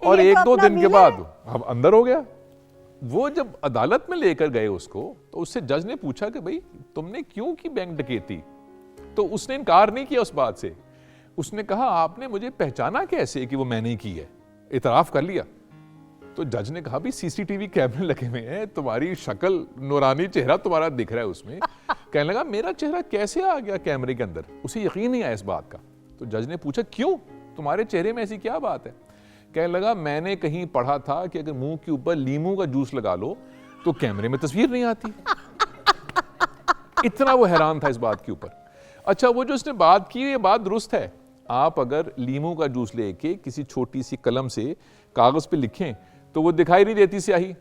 اور ایک دو دن کے بعد اب اندر ہو گیا. وہ جب عدالت میں لے کر گئے اس کو تو اس سے جج نے پوچھا کہ بھائی تم نے کیوں کی بینک ڈکیتی, تو اس نے انکار نہیں کیا اس بات سے. اس نے کہا آپ نے مجھے پہچانا کیسے کہ وہ میں نے کی ہے, اعتراف کر لیا. تو جج نے کہا بھی سی سی ٹی وی کیمرے لگے ہوئے ہیں, تمہاری شکل نورانی چہرہ تمہارا دکھ رہا ہے اس میں. کہنے لگا میرا چہرہ کیسے آ گیا کیمرے کے اندر, اسے یقین نہیں آیا اس بات کا. تو جج نے پوچھا کیوں, تمہارے چہرے میں ایسی کیا بات ہے؟ کہنے لگا میں نے کہیں پڑھا تھا کہ اگر منہ کے اوپر لیموں کا جوس لگا لو تو کیمرے میں تصویر نہیں آتی. اتنا وہ حیران تھا اس بات کے اوپر. اچھا وہ جو اس نے بات کی یہ بات درست ہے. آپ اگر لیموں کا جوس لے کے کسی چھوٹی سی قلم سے کاغذ پہ لکھیں تو وہ دکھائی نہیں دیتی سیاہی.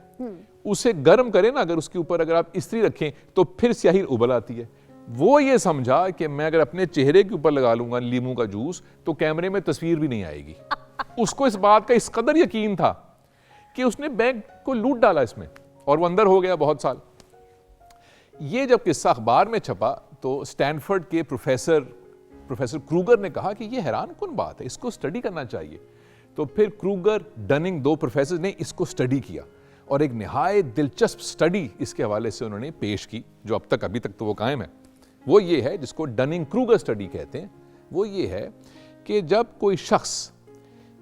اسے گرم کریں نا, اگر اس کے اوپر اگر آپ استری رکھیں تو پھر سیاہی ابل آتی ہے. وہ یہ سمجھا کہ میں اگر اپنے چہرے کے اوپر لگا لوں گا لیموں کا جوس تو کیمرے میں تصویر بھی نہیں آئے گی. اس کو اس بات کا اس قدر یقین تھا کہ اس نے بینک کو لوٹ ڈالا اس میں, اور وہ اندر ہو گیا بہت سال. یہ جب قصہ اخبار میں چھپا تو سٹینفورڈ کے پروفیسر کروگر نے کہا کہ یہ حیران کن بات ہے, اس کو اسٹڈی کرنا چاہیے. تو پھر کروگر ڈننگ دو پروفیسر نے اس کو اسٹڈی کیا اور ایک نہایت دلچسپ اسٹڈی اس کے حوالے سے انہوں نے پیش کی جو ابھی تک تو وہ قائم ہے. وہ یہ ہے جس کو ڈننگ کروگر اسٹڈی کہتے ہیں. وہ یہ ہے کہ جب کوئی شخص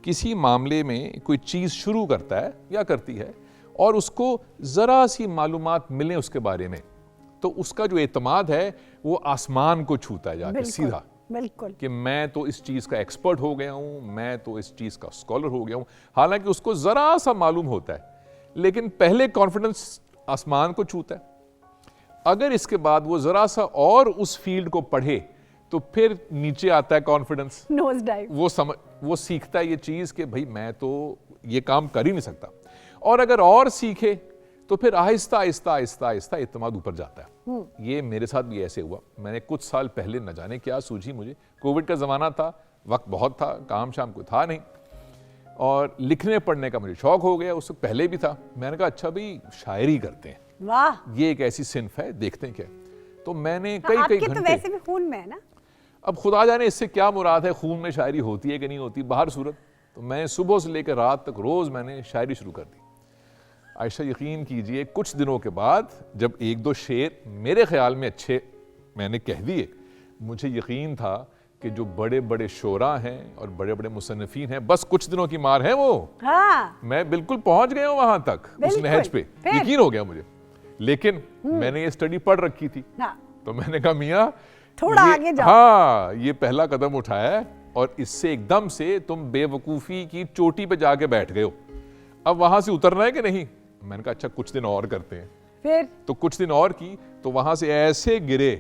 کسی معاملے میں کوئی چیز شروع کرتا ہے یا کرتی ہے اور اس کو ذرا سی معلومات ملیں اس کے بارے میں تو اس کا جو اعتماد ہے وہ آسمان کو چھوتا ہے جا کے سیدھا. بالکل کہ میں تو اس چیز کا ایکسپرٹ ہو گیا ہوں, میں تو اس چیز کا اسکالر ہو گیا ہوں. حالانکہ اس کو ذرا سا معلوم ہوتا ہے لیکن پہلے کانفیڈنس آسمان کو چھوتا ہے. اگر اس کے بعد وہ ذرا سا اور اس فیلڈ کو پڑھے تو پھر نیچے آتا ہے کانفیڈنس, نوز ڈائیو. وہ سیکھتا ہے یہ چیز کہ بھائی میں تو یہ کام کر ہی نہیں سکتا. اور اگر اور سیکھے تو پھر آہستہ آہستہ آہستہ آہستہ اعتماد اوپر جاتا ہے. یہ میرے ساتھ بھی ایسے ہوا. میں نے کچھ سال پہلے نہ جانے کیا سوچی مجھے, کووڈ کا زمانہ تھا, وقت بہت تھا, کام شام کوئی تھا نہیں, اور لکھنے پڑھنے کا مجھے شوق ہو گیا. اس سے پہلے بھی تھا. میں نے کہا اچھا بھائی شاعری کرتے ہیں, واہ یہ ایک ایسی صنف ہے, دیکھتے ہیں کیا. تو میں نے کئی گھنٹے, تو ویسے بھی خون میں ہے نا, اب خدا جانے اس سے کیا مراد ہے, خون میں شاعری ہوتی ہے کہ نہیں ہوتی, باہر صورت. تو میں صبح سے لے کر رات تک روز میں نے شاعری شروع کر دی. عائشہ یقین کیجئے کچھ دنوں کے بعد جب ایک دو شعر میرے خیال میں اچھے میں نے کہہ دیے, مجھے یقین تھا کہ جو بڑے بڑے شعراء ہیں اور بڑے بڑے مصنفین ہیں بس کچھ دنوں کی مار ہے وہ. میں بالکل پہنچ گیا ہوں وہاں تک اس نہج پہ, یقین ہو گیا مجھے. لیکن میں نے یہ اسٹڈی پڑھ رکھی تھی تو میں نے کہا میاں تھوڑا آگے جاؤ. ہاں یہ پہلا قدم اٹھایا ہے اور اس سے ایک دم سے تم بے وقوفی کی چوٹی پہ جا کے بیٹھ گئے ہو, اب وہاں سے اترنا ہے کہ نہیں. میں نے کہا اچھا کچھ دن اور کرتے ہیں. پھر تو کچھ دن اور کی تو وہاں سے ایسے گرے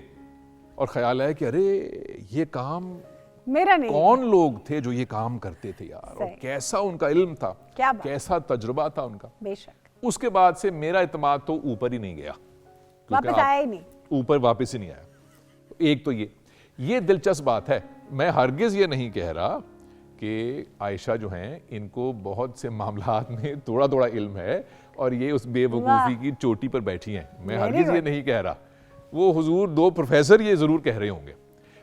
اور خیال ہے کہ ارے یہ کام میرا نہیں, کون لوگ تھے جو یہ کام کرتے تھے یار, اور کیسا ان کا علم تھا, کیسا تجربہ تھا ان کا. بے شک. اس کے بعد سے میرا اعتماد تو اوپر ہی نہیں گیا, واپس آیا ہی نہیں, اوپر واپس ہی نہیں آیا. ایک تو یہ دلچسپ بات ہے. میں ہرگز یہ نہیں کہہ رہا کہ عائشہ جو ہیں ان کو بہت سے معاملات میں تھوڑا تھوڑا علم ہے اور یہ اس بے وقوفی کی چوٹی پر بیٹھی ہیں, میں ہرگز یہ نہیں کہہ رہا. وہ حضور دو پروفیسر یہ ضرور کہہ رہے ہوں گے.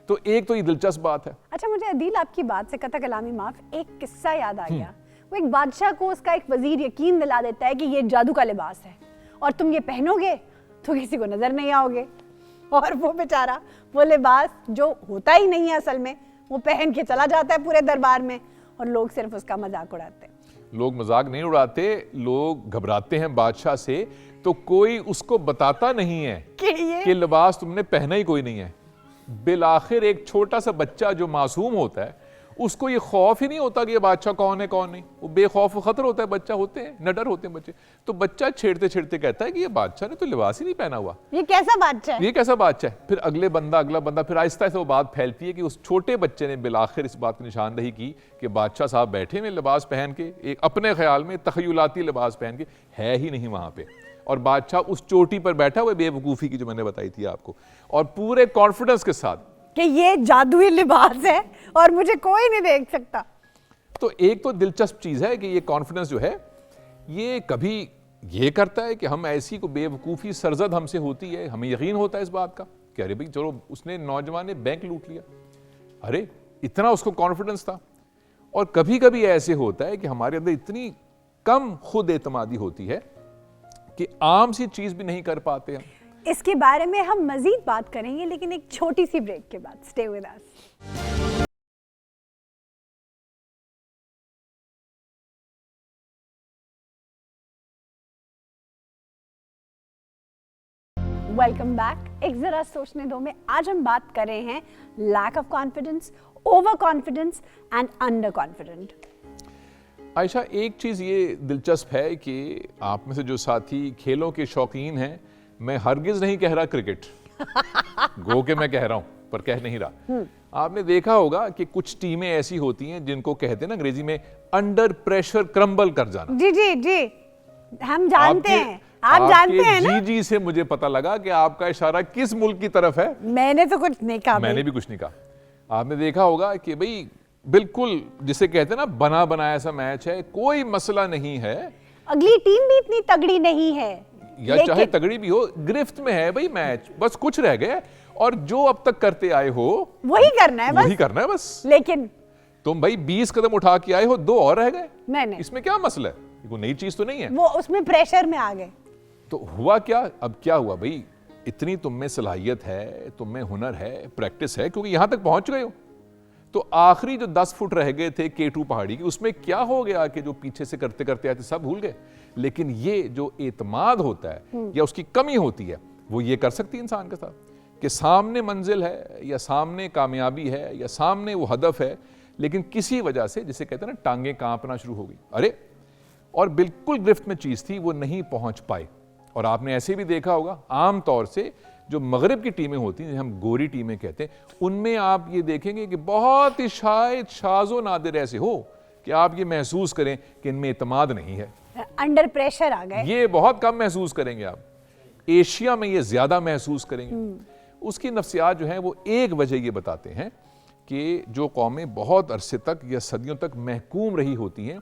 تو ایک تو یہ دلچسپ بات ہے. اچھا مجھے عدیل آپ کی بات سے قطع کلامی معاف, ایک قصہ یاد آ گیا. وہ ایک بادشاہ کو اس کا ایک وزیر یقین دلا دیتا ہے کہ یہ جادو کا لباس ہے اور تم یہ پہنو گے تو کسی کو نظر نہیں آؤ گے, اور وہ بیچارہ وہ لباس جو ہوتا ہی نہیں ہے اصل میں وہ پہن کے چلا جاتا ہے پورے دربار میں, اور لوگ صرف اس کا مذاق اڑاتے ہیں. لوگ مذاق نہیں اڑاتے, لوگ گھبراتے ہیں بادشاہ سے, تو کوئی اس کو بتاتا نہیں ہے کہ لباس تم نے پہنا ہی کوئی نہیں ہے. بالآخر ایک چھوٹا سا بچہ جو معصوم ہوتا ہے اس کو یہ خوف ہی نہیں ہوتا کہ یہ بادشاہ کون ہے کون نہیں, وہ بے خوف و خطر ہوتا ہے. بچہ ہوتے ہیں نڈر ہوتے ہیں بچے, تو بچہ چھیڑتے چھیڑتے کہتا ہے کہ یہ بادشاہ نے تو لباس ہی نہیں پہنا ہوا, یہ کیسا بادشاہ ہے, یہ کیسا بادشاہ ہے. پھر اگلا بندہ, پھر آہستہ آہستہ وہ بات پھیلتی ہے کہ اس چھوٹے بچے نے بالآخر اس بات کی نشاندہی کی کہ بادشاہ صاحب بیٹھے ہوئے لباس پہن کے, ایک اپنے خیال میں تخیلاتی لباس پہن کے, ہے ہی نہیں وہاں پہ, اور بادشاہ اس چوٹی پر بیٹھا ہوا بے وقوفی کی جو میں نے بتائی تھی آپ کو, اور پورے کانفیڈنس کے ساتھ کہ یہ جادوئی لباس ہے اور مجھے کوئی نہیں دیکھ سکتا. تو ایک تو دلچسپ چیز ہے کہ یہ کانفیڈنس جو ہے یہ کبھی یہ کرتا ہے کہ ہم ایسی کو بے وقوفی سرزد ہم سے ہوتی ہے, ہمیں یقین ہوتا ہے اس بات کا کہ ارے بھائی چلو اس نے نوجوان نے بینک لوٹ لیا, ارے اتنا اس کو کانفیڈنس تھا, اور کبھی کبھی ایسے ہوتا ہے کہ ہمارے اندر اتنی کم خود اعتمادی ہوتی ہے کہ عام سی چیز بھی نہیں کر پاتے ہم. اس کے بارے میں ہم مزید بات کریں گے لیکن ایک چھوٹی سی بریک کے بعد. Stay with us. Welcome back. ایک ذرا سوچنے دو میں آج ہم بات کر رہے ہیں lack of confidence, over confidence and under confident. Ayesha, ایک چیز یہ دلچسپ ہے کہ آپ میں سے جو ساتھی کھیلوں کے شوقین ہیں, میں ہرگز نہیں کہہ رہا کرکٹ, گو کہ میں کہہ رہا ہوں پر کہہ نہیں رہا. آپ نے دیکھا ہوگا کہ کچھ ٹیمیں ایسی ہوتی ہیں جن کو کہتے ہیں نا انگریزی میں انڈر پریشر کرمبل کر جانا. جی جی جی, ہم جانتے ہیں, آپ جانتے ہیں نا. جی سے مجھے پتا لگا کہ آپ کا اشارہ کس ملک کی طرف ہے. میں نے تو کچھ نہیں کہا. میں نے بھی کچھ نہیں کہا. آپ نے دیکھا ہوگا کہ بھئی بالکل جسے کہتے ہیں نا بنا بنایا سا میچ ہے, کوئی مسئلہ نہیں ہے, اگلی ٹیم بھی اتنی تگڑی نہیں ہے یا چاہے تگڑی بھی ہو, گرفت میں ہے بھئی میچ, بس کچھ رہ گئے اور جو اب تک کرتے آئے ہو وہی کرنا ہے بس. لیکن تم بھئی 20 قدم اٹھا کے آئے ہو, 2 اور رہ گئے, نہیں, اس میں کیا مسئلہ ہے؟ کوئی نئی چیز تو نہیں ہے. وہ اس میں پریشر میں آ گئے. تو ہوا کیا؟ اب کیا ہوا بھئی, اتنی تم میں صلاحیت ہے, تم میں ہنر ہے, پریکٹس ہے, کیونکہ یہاں تک پہنچ گئے ہو. تو آخری جو 10 فٹ رہ گئے تھے K2 پہاڑی کی, اس میں کیا ہو گیا کہ جو پیچھے سے کرتے کرتے آئے تھے سب بھول گئے. لیکن یہ جو اعتماد ہوتا ہے یا اس کی کمی ہوتی ہے, وہ یہ کر سکتی ہے انسان کے ساتھ کہ سامنے منزل ہے یا سامنے کامیابی ہے یا سامنے وہ ہدف ہے, لیکن کسی وجہ سے جسے کہتے ہیں نا ٹانگیں کانپنا شروع ہو گئی, ارے, اور بالکل گرفت میں چیز تھی, وہ نہیں پہنچ پائے. اور آپ نے ایسے بھی دیکھا ہوگا عام طور سے جو مغرب کی ٹیمیں ہوتی ہیں, ہم گوری ٹیمیں کہتے ہیں, ان میں آپ یہ دیکھیں گے کہ بہت ہی شاید شاذ و نادر ایسے ہو کہ آپ یہ محسوس کریں کہ ان میں اعتماد نہیں ہے, انڈر پریشر آ گئے. یہ بہت کم محسوس کریں گے آپ. ایشیا میں یہ زیادہ محسوس کریں گے. اس کی نفسیات جو ہیں وہ ایک وجہ یہ بتاتے ہیں کہ جو قومیں بہت عرصے تک یا صدیوں تک محکوم رہی ہوتی ہیں,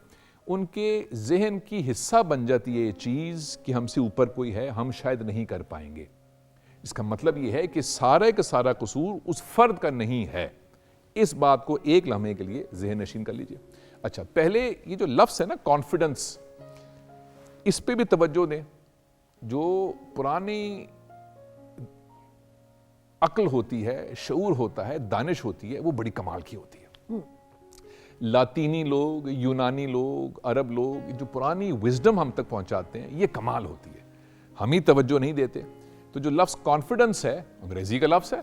ان کے ذہن کی حصہ بن جاتی ہے یہ چیز کہ ہم سے اوپر کوئی ہے, ہم شاید نہیں کر پائیں گے. اس کا مطلب یہ ہے کہ سارے کا سارا قصور اس فرد کا نہیں ہے. اس بات کو ایک لمحے کے لیے ذہن نشین کر لیجئے. اچھا, پہلے یہ جو لفظ ہے نا کانفیڈنس, اس پہ بھی توجہ دیں. جو پرانی عقل ہوتی ہے, شعور ہوتا ہے, دانش ہوتی ہے, وہ بڑی کمال کی ہوتی ہے. لاطینی لوگ, یونانی لوگ, عرب لوگ, جو پرانی وزڈم ہم تک پہنچاتے ہیں, یہ کمال ہوتی ہے. ہم ہی توجہ نہیں دیتے. تو جو لفظ کانفیڈنس ہے انگریزی کا لفظ ہے,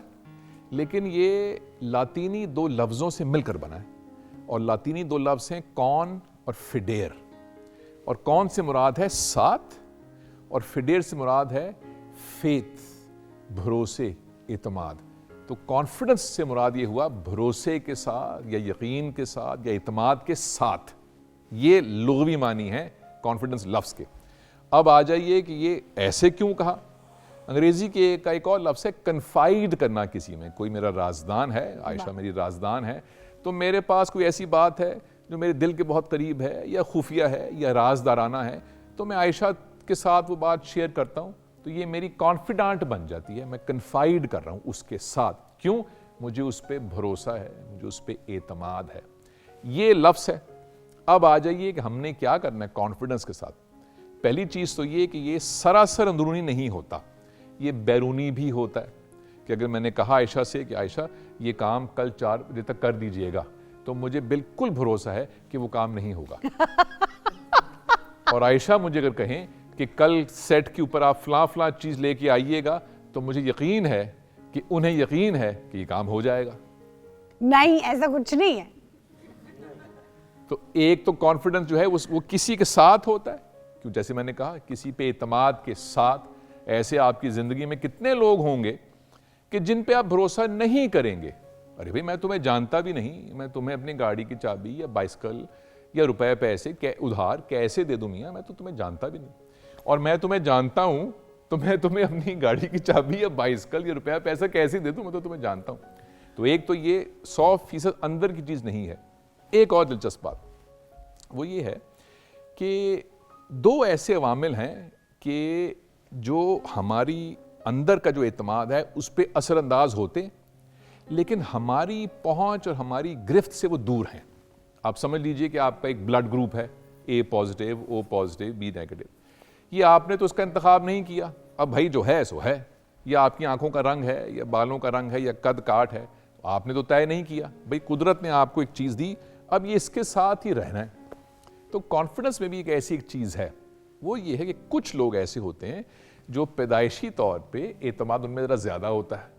لیکن یہ لاطینی 2 لفظوں سے مل کر بنا ہے. اور لاطینی 2 لفظ ہیں کون اور فیڈیر. اور کون سے مراد ہے ساتھ, اور فیڈیر سے مراد ہے فیتھ, بھروسے, اعتماد. تو کانفیڈنس سے مراد یہ ہوا بھروسے کے ساتھ یا یقین کے ساتھ یا اعتماد کے ساتھ. یہ لغوی معنی ہے کانفیڈنس لفظ کے. اب آ جائیے کہ یہ ایسے کیوں کہا. انگریزی کے کا ایک اور لفظ ہے کنفائیڈ کرنا کسی میں. کوئی میرا رازدان ہے, عائشہ میری رازدان ہے, تو میرے پاس کوئی ایسی بات ہے جو میرے دل کے بہت قریب ہے یا خفیہ ہے یا رازدارانہ ہے, تو میں عائشہ کے ساتھ وہ بات شیئر کرتا ہوں, تو یہ میری کانفیڈنٹ بن جاتی ہے. میں کنفائیڈ کر رہا ہوں اس کے ساتھ. کیوں؟ مجھے اس پہ بھروسہ ہے, مجھے اس پہ اعتماد ہے. یہ لفظ ہے. اب آ جائیے کہ ہم نے کیا کرنا ہے کانفیڈنس کے ساتھ. پہلی چیز تو یہ کہ یہ سراسر اندرونی نہیں ہوتا, یہ بیرونی بھی ہوتا ہے. کہ اگر میں نے کہا عائشہ سے کہ عائشہ یہ کام کل 4 بجے تک کر دیجئے گا, تو مجھے بالکل بھروسہ ہے کہ وہ کام نہیں ہوگا. اور عائشہ مجھے اگر کہیں کہ کل سیٹ کے اوپر آپ فلاں فلاں چیز لے کے آئیے گا, تو مجھے یقین ہے کہ انہیں یقین ہے کہ یہ کام ہو جائے گا. نہیں, ایسا کچھ نہیں ہے. تو ایک تو کانفیڈنس جو ہے وہ کسی کے ساتھ ہوتا ہے, کیوں جیسے میں نے کہا کسی پہ اعتماد کے ساتھ. ایسے آپ کی زندگی میں کتنے لوگ ہوں گے کہ جن پہ آپ بھروسہ نہیں کریں گے. ارے بھائی میں تمہیں جانتا بھی نہیں, میں تمہیں اپنی گاڑی کی چابی یا بائسکل یا روپے پیسے ادھار کیسے دے دوں میاں, میں تو تمہیں جانتا بھی نہیں. اور میں تمہیں جانتا ہوں تو میں تمہیں اپنی گاڑی کی چابی یا بائسکل یا روپے پیسہ کیسے دے دوں, میں تو تمہیں جانتا ہوں. تو ایک تو یہ 100% اندر کی چیز نہیں ہے. ایک اور دلچسپ بات وہ یہ ہے کہ 2 ایسے عوامل ہیں کہ جو ہماری اندر کا جو اعتماد ہے اس پہ اثر انداز ہوتے, لیکن ہماری پہنچ اور ہماری گرفت سے وہ دور ہیں. آپ سمجھ لیجئے کہ آپ کا ایک بلڈ گروپ ہے, A positive, O positive, B negative. یہ آپ نے تو اس کا انتخاب نہیں کیا, اب بھائی جو ہے سو ہے, یا آپ کی آنکھوں کا رنگ ہے, یا بالوں کا رنگ ہے, یا قد کاٹ ہے, آپ نے تو طے نہیں کیا, بھئی قدرت نے آپ کو ایک چیز دی, اب یہ اس کے ساتھ ہی رہنا ہے. تو کانفیڈنس میں بھی ایک ایسی ایک چیز ہے, وہ یہ ہے کہ کچھ لوگ ایسے ہوتے ہیں جو پیدائشی طور پہ اعتماد ان میں ذرا زیادہ ہوتا ہے,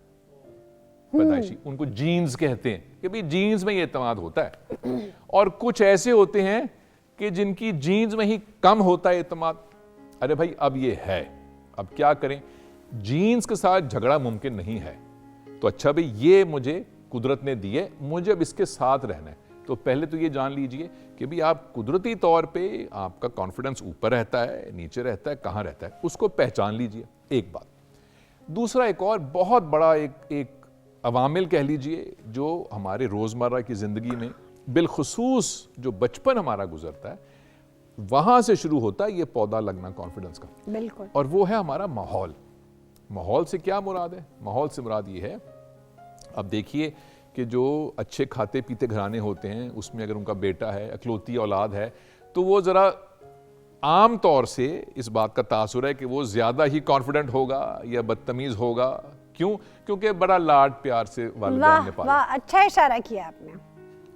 پیدائشی, ان کو جینز کہتے ہیں کہ بھئی جینز میں یہ اعتماد ہوتا ہے, اور کچھ ایسے ہوتے ہیں کہ جن کی جینز میں ہی کم ہوتا ہے اعتماد. ارے بھائی اب یہ ہے, اب کیا کریں, جینز کے ساتھ جھگڑا ممکن نہیں ہے, تو اچھا بھئی یہ مجھے قدرت نے دیے, مجھے اب اس کے ساتھ رہنا ہے. تو پہلے تو یہ جان لیجئے کہ بھی آپ قدرتی طور پہ آپ کا کانفیڈنس اوپر رہتا ہے, نیچے رہتا ہے, کہاں رہتا ہے, اس کو پہچان لیجئے, ایک بات. دوسرا ایک اور بہت بڑا ایک عوامل کہہ لیجئے جو ہمارے روزمرہ کی زندگی میں بالخصوص جو بچپن ہمارا گزرتا ہے وہاں سے شروع ہوتا ہے یہ پودا لگنا کانفیڈنس کا. بالکل. اور وہ ہے ہمارا ماحول. ماحول سے کیا مراد ہے؟ ماحول سے مراد یہ ہے, اب دیکھیے کہ جو اچھے کھاتے پیتے گھرانے ہوتے ہیں اس میں اگر ان کا بیٹا ہے, اکلوتی اولاد ہے, تو وہ ذرا عام طور سے اس بات کا تاثر ہے کہ وہ زیادہ ہی کانفیڈنٹ ہوگا یا بدتمیز ہوگا. کیوں؟ کیونکہ بڑا لاڈ پیار سے والدین نے پالا. واہ, اچھا اشارہ کیا آپ نے.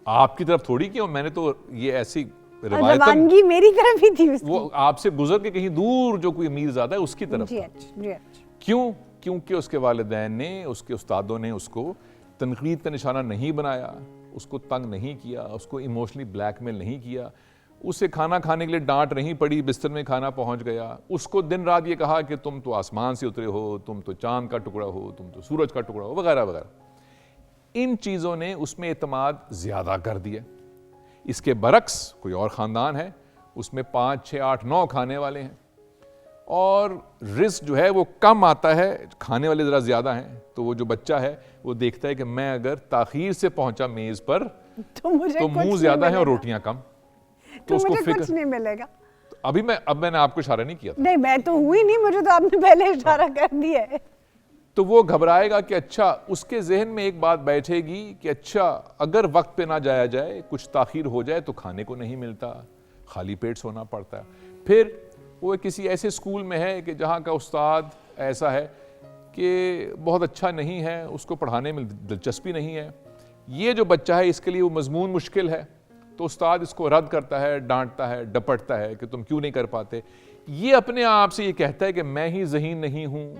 آپ کی طرف تھوڑی کیا, میں نے تو یہ ایسی روانگی میری طرف ہی تھی, وہ آپ سے گزر کے کہیں دور جو کوئی امیر زیادہ ہے اس کی طرف. جی اچھا, جی اچھا. کیوں؟ کیونکہ اس کے والدین نے, اس کے استادوں نے اس کو تنقید کا نشانہ نہیں بنایا, اس کو تنگ نہیں کیا, اس کو ایموشنلی بلیک میل نہیں کیا, اسے کھانا کھانے کے لیے ڈانٹ نہیں پڑی, بستر میں کھانا پہنچ گیا, اس کو دن رات یہ کہا کہ تم تو آسمان سے اترے ہو, تم تو چاند کا ٹکڑا ہو, تم تو سورج کا ٹکڑا ہو, وغیرہ وغیرہ. ان چیزوں نے اس میں اعتماد زیادہ کر دیا. اس کے برعکس کوئی اور خاندان ہے, اس میں 5, 6, 8, 9 کھانے والے ہیں, اور رزق جو ہے وہ کم آتا ہے, کھانے والے ذرا زیادہ ہیں, تو وہ جو بچہ ہے وہ دیکھتا ہے کہ میں اگر تاخیر سے پہنچا میز پر تو منہ زیادہ ہے اور روٹیاں کم, تو اس کو فکر نہیں ملے گا. اب میں نے آپ کو اشارہ نہیں کیا تھا. نہیں, میں تو ہوئی نہیں, مجھے تو آپ نے پہلے اشارہ کر دیا ہے. تو وہ گھبرائے گا کہ اچھا, اس کے ذہن میں ایک بات بیٹھے گی کہ اچھا اگر وقت پہ نہ جایا جائے, کچھ تاخیر ہو جائے تو کھانے کو نہیں ملتا, خالی پیٹ سونا پڑتا ہے. پھر وہ کسی ایسے اسکول میں ہے کہ جہاں کا استاد ایسا ہے کہ بہت اچھا نہیں ہے, اس کو پڑھانے میں دلچسپی نہیں ہے, یہ جو بچہ ہے اس کے لیے وہ مضمون مشکل ہے, تو استاد اس کو رد کرتا ہے, ڈانٹتا ہے, ڈپٹتا ہے کہ تم کیوں نہیں کر پاتے. یہ اپنے آپ سے یہ کہتا ہے کہ میں ہی ذہین نہیں ہوں,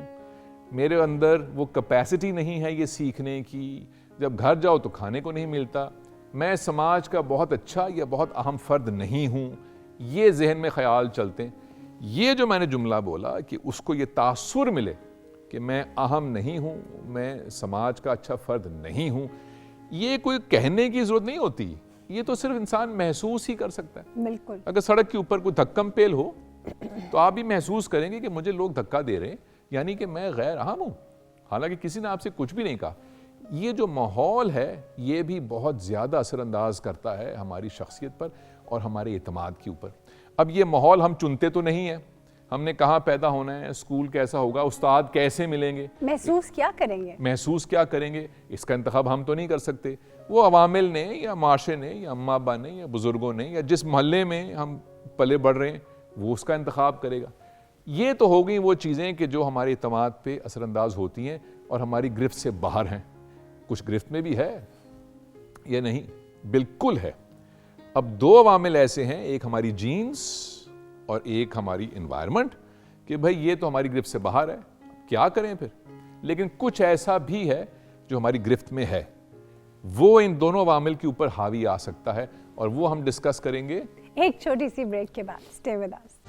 میرے اندر وہ کیپیسٹی نہیں ہے یہ سیکھنے کی, جب گھر جاؤ تو کھانے کو نہیں ملتا, میں سماج کا بہت اچھا یا بہت اہم فرد نہیں ہوں, یہ ذہن میں خیال چلتے ہیں. یہ جو میں نے جملہ بولا کہ اس کو یہ تاثر ملے کہ میں اہم نہیں ہوں, میں سماج کا اچھا فرد نہیں ہوں, یہ کوئی کہنے کی ضرورت نہیں ہوتی, یہ تو صرف انسان محسوس ہی کر سکتا ہے. بالکل. اگر سڑک کے اوپر کوئی دھکم پیل ہو تو آپ بھی محسوس کریں گے کہ مجھے لوگ دھکا دے رہے ہیں, یعنی کہ میں غیر اہم ہوں, حالانکہ کسی نے آپ سے کچھ بھی نہیں کہا. یہ جو ماحول ہے یہ بھی بہت زیادہ اثر انداز کرتا ہے ہماری شخصیت پر اور ہمارے اعتماد کے اوپر. اب یہ ماحول ہم چنتے تو نہیں ہیں, ہم نے کہاں پیدا ہونا ہے, اسکول کیسا ہوگا, استاد کیسے ملیں گے, محسوس کیا کریں گے, اس کا انتخاب ہم تو نہیں کر سکتے. وہ عوامل نے یا معاشرے نے یا اماں ابا نے یا بزرگوں نے یا جس محلے میں ہم پلے بڑھ رہے ہیں وہ اس کا انتخاب کرے گا. یہ تو ہو گئی وہ چیزیں کہ جو ہمارے اعتماد پہ اثر انداز ہوتی ہیں اور ہماری گرفت سے باہر ہیں. کچھ گرفت میں بھی ہے یا نہیں؟ بالکل ہے. اب 2 عوامل ایسے ہیں, ایک ہماری جینز اور ایک ہماری انوائرمنٹ, کہ بھئی یہ تو ہماری گرفت سے باہر ہے, کیا کریں پھر. لیکن کچھ ایسا بھی ہے جو ہماری گرفت میں ہے, وہ ان دونوں عوامل کے اوپر حاوی آ سکتا ہے, اور وہ ہم ڈسکس کریں گے ایک چھوٹی سی بریک کے بعد. Stay with us.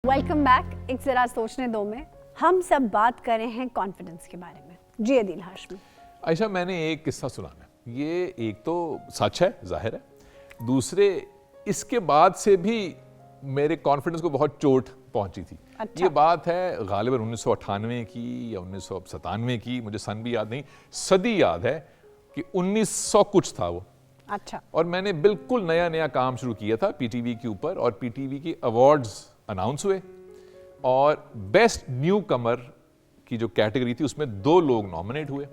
Welcome back. ایک ذرا سوچنے دو میں ہم سب بات کر رہے ہیں کانفیڈنس کے بارے میں. جی عدیل ہاشمی. عائشہ, میں نے ایک قصہ سنانا ہے, یہ ایک تو سچ ہے, ظاہر ہے, دوسرے اس کے بعد سے بھی میرے کانفیڈنس کو بہت چوٹ پہنچی تھی. یہ بات ہے غالباً 1998 کی یا 1997 کی, مجھے سن بھی یاد نہیں, صدی یاد ہے کہ 1900 کچھ تھا وہ. اچھا. اور میں نے بالکل نیا کام شروع کیا تھا پی ٹی وی کے اوپر, اور پی ٹی وی کی ایوارڈز اناؤنس ہوئے, اور بیسٹ نیو کمر کی جو کیٹیگری تھی اس میں 2 لوگ نامنیٹ ہوئے.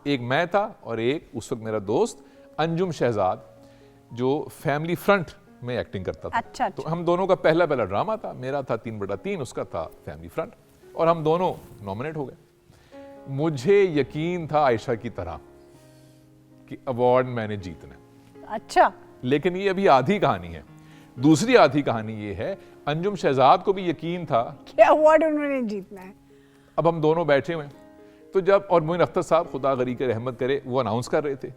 ایک میں تھا اور ایک اس وقت میرا دوست انجم شہزاد جو فیملی فرنٹ میں ایکٹنگ کرتا تھا. تو ہم دونوں کا پہلا ڈرامہ تھا, میرا تھا 3/3, اس کا تھا فیملی فرنٹ, اور ہم دونوں نامنیٹ ہو گئے. مجھے یقین تھا عائشہ کی طرح کہ ایوارڈ میں نے جیتنا ہے. اچھا, لیکن یہ ابھی آدھی کہانی ہے. دوسری آدھی کہانی یہ ہے, انجم شہزاد کو بھی یقین تھا کہ ایوارڈ انہوں نے جیتنا ہے. اب ہم دونوں بیٹھے ہوئے تو جب, اور معین اختر صاحب خدا غری کے رحمت کرے وہ اناؤنس کر رہے تھے,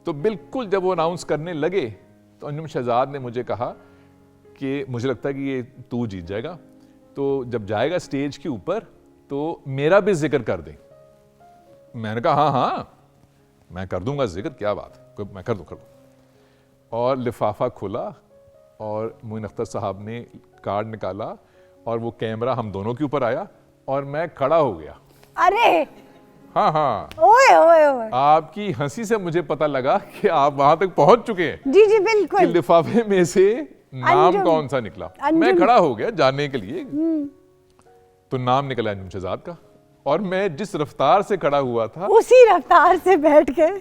تو بالکل جب وہ اناؤنس کرنے لگے تو انجم شہزاد نے مجھے کہا کہ مجھے لگتا ہے کہ یہ تو جیت جائے گا, تو جب جائے گا سٹیج کے اوپر تو میرا بھی ذکر کر دیں. میں نے کہا ہاں میں کر دوں گا ذکر, کیا بات, میں کر دوں. اور لفافہ کھلا اور معین اختر صاحب نے کارڈ نکالا اور وہ کیمرہ ہم دونوں کے اوپر آیا اور میں کھڑا ہو گیا. ارے ہاں, اوئے آپ کی ہنسی سے مجھے پتا لگا کہ آپ وہاں تک پہنچ چکے ہیں. جی بالکل. لفافے میں سے نام کون سا نکلا, میں کھڑا ہو گیا جاننے کے لیے, تو نام نکلا انجم شہزاد کا, اور میں جس رفتار سے کھڑا ہوا تھا اسی رفتار سے بیٹھ گئے.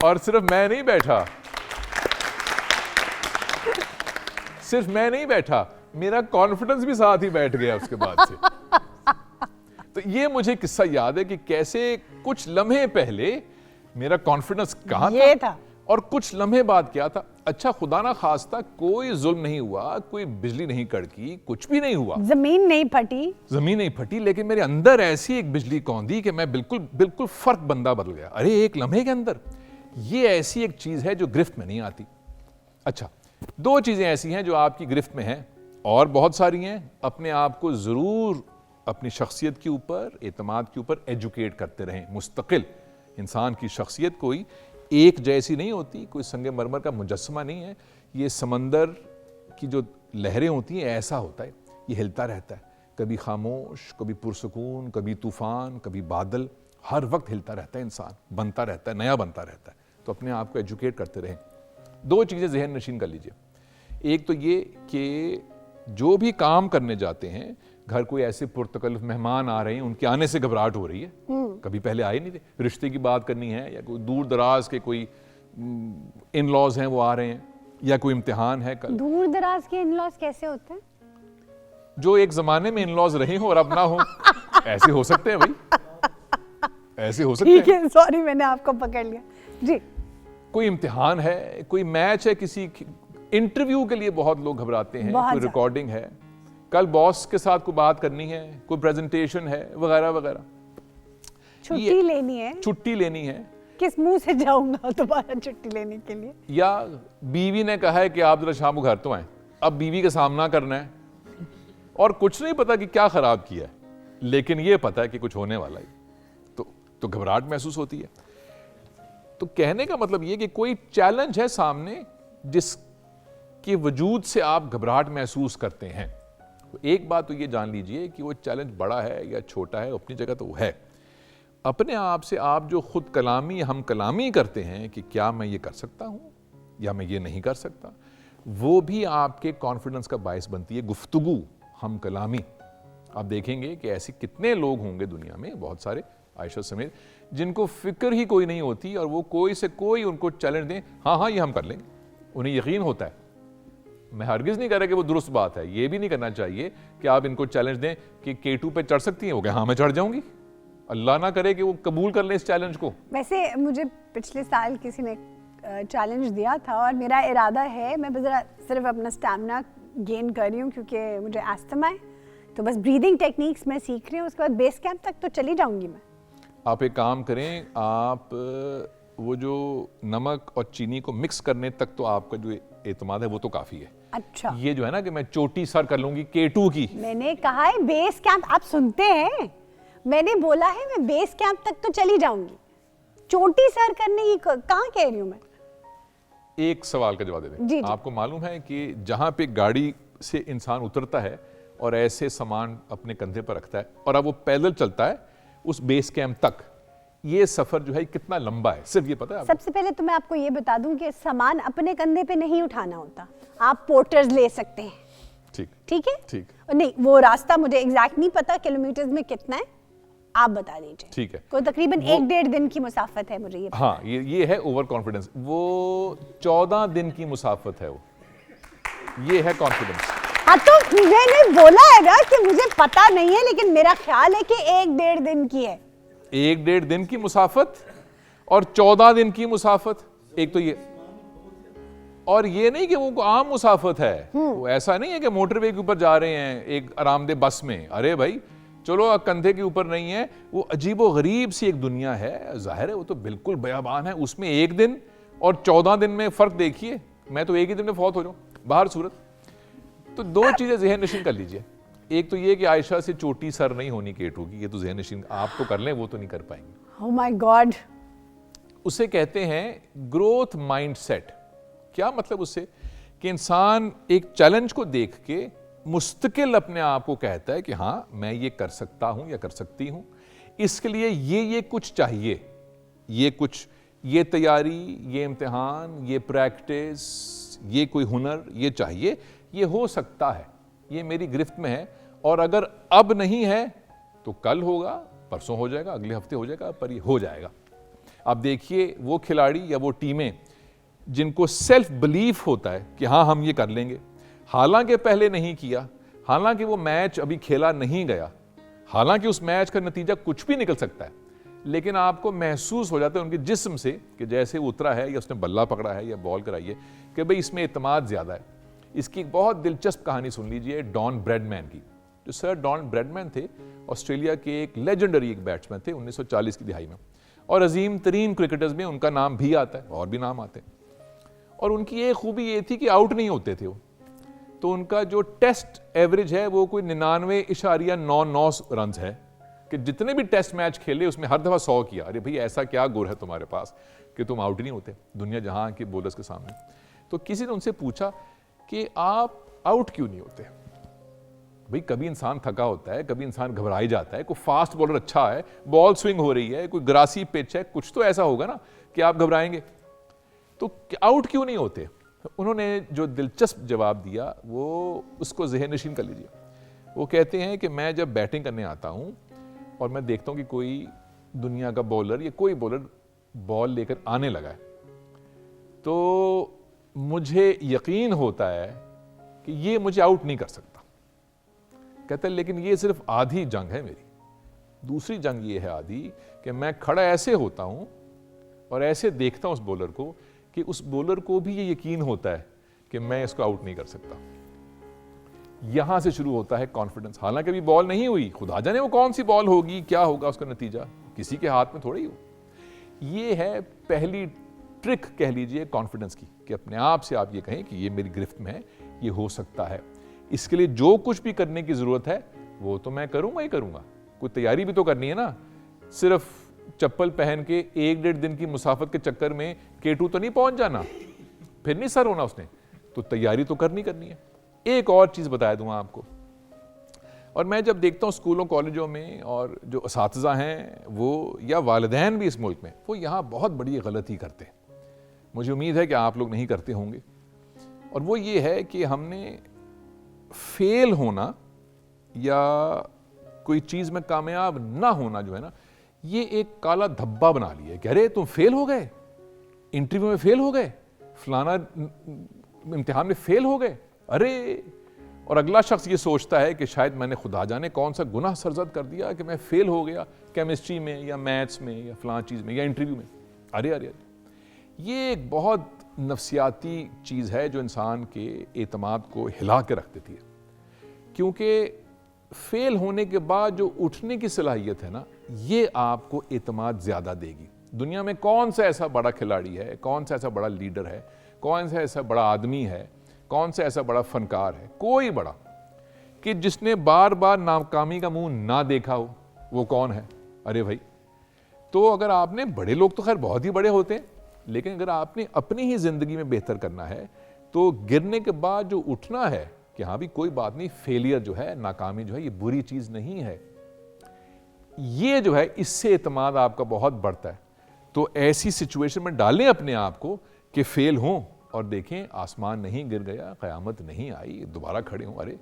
اور صرف میں نہیں بیٹھا, میرا کانفیڈنس بھی ساتھ ہی بیٹھ گیا اس کے بعد سے. تو یہ مجھے قصہ یاد ہے کہ کیسے کچھ لمحے پہلے میرا کانفیڈنس کہاں تھا اور کچھ لمحے بعد کیا تھا. اچھا خدا نہ خواستہ کوئی ظلم نہیں ہوا, کوئی بجلی نہیں کڑکی, کچھ بھی نہیں ہوا, زمین نہیں پھٹی, لیکن میرے اندر ایسی ایک بجلی کوندی کہ میں بالکل فرق بندہ بدل گیا. ارے ایک لمحے کے اندر یہ ایسی ایک چیز ہے جو گرفت میں نہیں آتی. اچھا 2 چیزیں ایسی ہیں جو آپ کی گرفت میں ہیں, اور بہت ساری ہیں. اپنے آپ کو ضرور اپنی شخصیت کے اوپر, اعتماد کے اوپر ایجوکیٹ کرتے رہیں مستقل. انسان کی شخصیت کوئی ایک جیسی نہیں ہوتی, کوئی سنگ مرمر کا مجسمہ نہیں ہے. یہ سمندر کی جو لہریں ہوتی ہیں ایسا ہوتا ہے, یہ ہلتا رہتا ہے, کبھی خاموش, کبھی پرسکون, کبھی طوفان, کبھی بادل, ہر وقت ہلتا رہتا ہے انسان, بنتا رہتا ہے, نیا بنتا رہتا ہے. تو اپنے آپ کو ایجوکیٹ کرتے رہیں. 2 چیزیں ذہن نشین کر لیجئے. ایک تو یہ کہ جو بھی کام کرنے جاتے ہیں, گھر کوئی ایسے پرتکلف مہمان آ رہے ہیں, ان کے آنے سے گھبراہٹ ہو رہی ہے, کبھی پہلے آئے نہیں تھے, رشتے کی بات کرنی ہے, یا کوئی دور دراز کے کوئی ان لاز ہیں وہ آ رہے ہیں, یا کوئی امتحان ہے. کل دور دراز کے ان لاز کیسے ہوتے ہیں؟ جو ایک زمانے میں ان لاز رہے ہوں اور اب نہ ہوں, ایسے ہو سکتے ہیں بھائی, ایسے ہو سکتے ہیں. سوری میں نے آپ کو پکڑ لیا. جی کوئی امتحان ہے, کوئی میچ ہے, کسی انٹرویو کے لیے بہت لوگ گھبراتے ہیں, کوئی ریکارڈنگ ہے, کل باس کے ساتھ کوئی بات کرنی ہے, کوئی پریزنٹیشن ہے, وغیرہ وغیرہ. چھٹی لینی ہے, کس منہ سے جاؤں گا دوبارہ چھٹی لینے کے لیے. یا بیوی نے کہا ہے کہ آپ ذرا شام کو گھر تو آئیں, اب بیوی کا سامنا کرنا ہے, اور کچھ نہیں پتا کہ کیا خراب کیا ہے, لیکن یہ پتا ہے کہ کچھ ہونے والا ہے, تو گھبراہٹ محسوس ہوتی ہے. تو کہنے کا مطلب یہ کہ کوئی چیلنج ہے سامنے جس کے وجود سے آپ گھبراہٹ محسوس کرتے ہیں. ایک بات تو یہ جان لیجئے کہ وہ چیلنج بڑا ہے یا چھوٹا ہے, اپنی جگہ تو وہ ہے. اپنے آپ سے آپ جو خود کلامی ہم کلامی کرتے ہیں کہ کیا میں یہ کر سکتا ہوں یا میں یہ نہیں کر سکتا, وہ بھی آپ کے کانفیڈنس کا باعث بنتی ہے. گفتگو ہم کلامی, آپ دیکھیں گے کہ ایسے کتنے لوگ ہوں گے دنیا میں, بہت سارے, عائشہ سمیت, جن کو فکر ہی کوئی نہیں ہوتی, اور وہ کوئی سے کوئی ان کو چیلنج دیں, ہاں یہ ہم کر لیں گے, انہیں یقین ہوتا ہے. میں ہرگز نہیں کہہ رہا کہ وہ درست بات ہے, یہ بھی نہیں کرنا چاہیے کہ آپ ان کو چیلنج دیں کہ K2 پہ چڑھ سکتی ہیں, وہ کہ ہاں میں چڑھ جاؤں گی. اللہ نہ کرے کہ وہ قبول کر لیں اس چیلنج کو. ویسے مجھے پچھلے سال کسی نے چیلنج دیا تھا, اور میرا ارادہ ہے, میں صرف اپنا اسٹیمنا گین کر رہی ہوں کیونکہ مجھے استھما ہے, تو بس بریدنگ ٹیکنیکس میں سیکھ رہی ہوں, اس کے بعد بیس کیمپ تک تو چلی جاؤں گی میں. آپ ایک کام کریں, آپ وہ جو نمک اور چینی کو مکس کرنے تک تو آپ کا جو اعتماد ہے وہ تو کافی ہے. اچھا, یہ جو ہے نا کہ میں چوٹی سر کر لوں گی K2 کی, میں نے کہا ہے بیس کیمپ, آپ سنتے ہیں, میں نے بولا ہے میں بیس کیمپ تک تو چلی جاؤں گی, چوٹی سر کرنے کی کہاں کہہ رہی ہوں میں. ایک سوال کا جواب دے دیں. آپ کو معلوم ہے کہ جہاں پہ گاڑی سے انسان اترتا ہے اور ایسے سامان اپنے کندھے پر رکھتا ہے اور اب وہ پیدل چلتا ہے اس بیس کیمپ تک, یہ سفر جو ہے کتنا لمبا ہے, صرف یہ پتا ہے. سب سے پہلے تو میں آپ کو یہ بتا دوں کہ سامان اپنے کندھے پہ نہیں اٹھانا ہوتا, آپ پورٹرز لے سکتے ہیں. ٹھیک ہے. نہیں وہ راستہ مجھے ایگزیکٹ نہیں پتا کلومیٹرز میں کتنا ہے, آپ بتا دیجیے. ٹھیک ہے, کوئی تقریباً 1-1.5 دن کی مسافت ہے مجھے یہ. ہاں یہ ہے اوور کانفیڈنس. وہ 14 دن کی مسافت ہے, وہ یہ ہے کانفیڈنس. ہاں تو میں نے بولا ہے نا کہ مجھے پتا نہیں ہے, لیکن میرا خیال ہے کہ 1-1.5 دن کی ہے. 1-1.5 دن کی مسافت اور 14 دن کی مسافت, ایک تو یہ, اور یہ نہیں کہ وہ عام مسافت ہے, وہ ایسا نہیں ہے کہ موٹر وے کے اوپر جا رہے ہیں ایک آرام دہ بس میں. ارے بھائی چلو کندھے کے اوپر نہیں ہے, وہ عجیب و غریب سی ایک دنیا ہے. ظاہر ہے وہ تو بالکل بیابان ہے, اس میں 1 دن اور 14 دن میں فرق دیکھیے. میں تو ایک ہی دن میں فوت ہو جاؤں باہر صورت. تو 2 چیزیں ذہن نشین کر لیجئے. ایک تو یہ کہ عائشہ سے چوٹی سر نہیں ہونی کیٹو کی, یہ تو ذہن نشین آپ تو کر لیں, وہ تو نہیں کر پائیں گے. Oh my God. اسے کہتے ہیں گروتھ مائنڈ سیٹ. کیا مطلب اس سے؟ کہ انسان ایک چیلنج کو دیکھ کے مستقل اپنے آپ کو کہتا ہے کہ ہاں میں یہ کر سکتا ہوں یا کر سکتی ہوں, اس کے لیے یہ کچھ چاہیے, یہ کچھ, یہ تیاری, یہ امتحان, یہ پریکٹس, یہ کوئی ہنر, یہ چاہیے, یہ ہو سکتا ہے, یہ میری گرفت میں ہے, اور اگر اب نہیں ہے تو کل ہوگا, پرسوں ہو جائے گا, اگلے ہفتے ہو جائے گا, پر یہ ہو جائے گا. اب دیکھیے وہ کھلاڑی یا وہ ٹیمیں جن کو سیلف بلیف ہوتا ہے کہ ہاں ہم یہ کر لیں گے, حالانکہ پہلے نہیں کیا, حالانکہ وہ میچ ابھی کھیلا نہیں گیا, حالانکہ اس میچ کا نتیجہ کچھ بھی نکل سکتا ہے, لیکن آپ کو محسوس ہو جاتا ہے ان کے جسم سے کہ جیسے وہ اترا ہے یا اس نے بلہ پکڑا ہے یا بال کرائی ہے کہ بھئی اس میں اعتماد زیادہ ہے. اس کی ایک بہت دلچسپ کہانی سن لیجئے ڈان بریڈ مین کی. جو سر ڈان بریڈ مین تھے آسٹریلیا کے ایک لیجنڈری ایک بیٹسمین تھے 1940 کی دہائی میں, اور عظیم ترین کرکٹرز میں ان کا نام بھی آتا ہے, اور بھی نام آتے ہیں. اور ان کی ایک خوبی یہ تھی کہ آؤٹ نہیں ہوتے تھے وہ. تو ان کا جو ٹیسٹ ایوریج ہے وہ کوئی 99.99 رنز ہے, کہ جتنے بھی ٹیسٹ میچ کھیلے اس میں ہر دفعہ 100 کیا. ارے بھئی ایسا کیا گور ہے تمہارے پاس کہ تم آؤٹ نہیں ہوتے دنیا جہاں کے بولرز کے سامنے. تو کسی نے ان سے پوچھا کہ آپ آؤٹ کیوں نہیں ہوتے؟ بھئی کبھی انسان تھکا ہوتا ہے, کبھی انسان گھبرائی جاتا ہے, کوئی فاسٹ بولر اچھا ہے, بال سوئنگ ہو رہی ہے, کوئی گراسی پچ ہے, کچھ تو ایسا ہوگا نا کہ آپ گھبرائیں گے, تو آؤٹ کیوں نہیں ہوتے؟ انہوں نے جو دلچسپ جواب دیا وہ اس کو ذہن نشین کر لیجیے. وہ کہتے ہیں کہ میں جب بیٹنگ کرنے آتا ہوں اور میں دیکھتا ہوں کہ کوئی دنیا کا بولر یا کوئی بولر بال لے کر آنے لگا ہے, تو مجھے یقین ہوتا ہے کہ یہ مجھے آؤٹ نہیں کر سکتا. کہتا ہے لیکن یہ صرف آدھی جنگ ہے میری, دوسری جنگ یہ ہے آدھی کہ میں کھڑا ایسے ہوتا ہوں اور ایسے دیکھتا ہوں اس بولر کو کہ اس بولر کو بھی یہ یقین ہوتا ہے کہ میں اس کو آؤٹ نہیں کر سکتا. یہاں سے شروع ہوتا ہے کانفیڈنس. حالانکہ ابھی بال نہیں ہوئی, خدا جانے وہ کون سی بال ہوگی, کیا ہوگا اس کا نتیجہ, کسی کے ہاتھ میں تھوڑا ہی ہو. یہ ہے پہلی ٹرک کہہ لیجئے کانفیڈنس کی, کہ اپنے آپ سے آپ یہ کہیں کہ یہ میری گرفت میں ہے, یہ ہو سکتا ہے. اس کے لیے جو کچھ بھی کرنے کی ضرورت ہے وہ تو میں کروں گا ہی کروں گا. کوئی تیاری بھی تو کرنی ہے نا, صرف چپل پہن کے 1-1.5 دن کی مسافت کے چکر میں K2 تو نہیں پہنچ جانا, پھر نہیں سر ہونا اس نے, تو تیاری تو کرنی ہے. ایک اور چیز بتایا دوں آپ کو, اور میں جب دیکھتا ہوں اسکولوں کالجوں میں, اور جو اساتذہ ہیں وہ یا والدین بھی اس ملک میں, وہ یہاں بہت بڑی غلطی کرتے ہیں. مجھے امید ہے کہ آپ لوگ نہیں کرتے ہوں گے, اور وہ یہ ہے کہ ہم نے فیل ہونا یا کوئی چیز میں کامیاب نہ ہونا جو ہے نا, یہ ایک کالا دھبا بنا لیا ہے کہ ارے تم فیل ہو گئے, انٹرویو میں فیل ہو گئے, فلانا امتحان میں فیل ہو گئے, ارے. اور اگلا شخص یہ سوچتا ہے کہ شاید میں نے خدا جانے کون سا گناہ سرزد کر دیا کہ میں فیل ہو گیا کیمسٹری میں یا میتھس میں یا فلاں چیز میں یا انٹرویو میں. ارے یہ ایک بہت نفسیاتی چیز ہے جو انسان کے اعتماد کو ہلا کے رکھ دیتی ہے, کیونکہ فیل ہونے کے بعد جو اٹھنے کی صلاحیت ہے نا, یہ آپ کو اعتماد زیادہ دے گی. دنیا میں کون سا ایسا بڑا کھلاڑی ہے, کون سا ایسا بڑا لیڈر ہے, کون سا ایسا بڑا آدمی ہے, کون سا ایسا بڑا فنکار ہے, کوئی بڑا, کہ جس نے بار بار ناکامی کا منہ نہ دیکھا ہو؟ وہ کون ہے؟ ارے بھائی, تو اگر آپ نے, بڑے لوگ تو خیر بہت ہی بڑے ہوتے ہیں, لیکن اگر آپ نے اپنی ہی زندگی میں بہتر کرنا ہے تو گرنے کے بعد جو اٹھنا ہے کہ ہاں بھی کوئی بات نہیں, فیلئر جو ہے, ناکامی جو ہے, یہ بری چیز نہیں ہے, یہ جو ہے اس سے اعتماد آپ کا بہت بڑھتا ہے. تو ایسی سچویشن میں ڈالیں اپنے آپ کو کہ فیل ہوں, اور دیکھیں آسمان نہیں گر گیا, قیامت نہیں آئی, دوبارہ کھڑے ہوں. ارے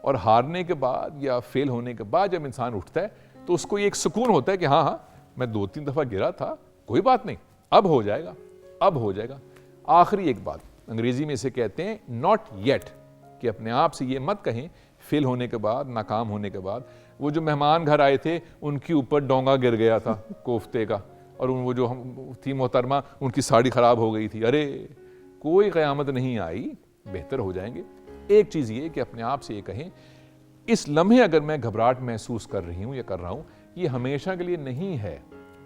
اور ہارنے کے بعد یا فیل ہونے کے بعد جب انسان اٹھتا ہے تو اس کو یہ ایک سکون ہوتا ہے کہ ہاں میں 2-3 دفعہ گرا تھا, کوئی بات نہیں, اب ہو جائے گا, اب ہو جائے گا. آخری ایک بات, انگریزی میں اسے کہتے ہیں ناٹ یٹ, کہ اپنے آپ سے یہ مت کہیں فیل ہونے کے بعد, ناکام ہونے کے بعد. وہ جو مہمان گھر آئے تھے ان کے اوپر ڈونگا گر گیا تھا کوفتے کا, اور وہ جو تھی محترمہ ان کی ساڑی خراب ہو گئی تھی, ارے کوئی قیامت نہیں آئی, بہتر ہو جائیں گے. ایک چیز یہ کہ اپنے آپ سے یہ کہیں اس لمحے اگر میں گھبراہٹ محسوس کر رہی ہوں یا کر رہا ہوں, یہ ہمیشہ کے لیے نہیں ہے,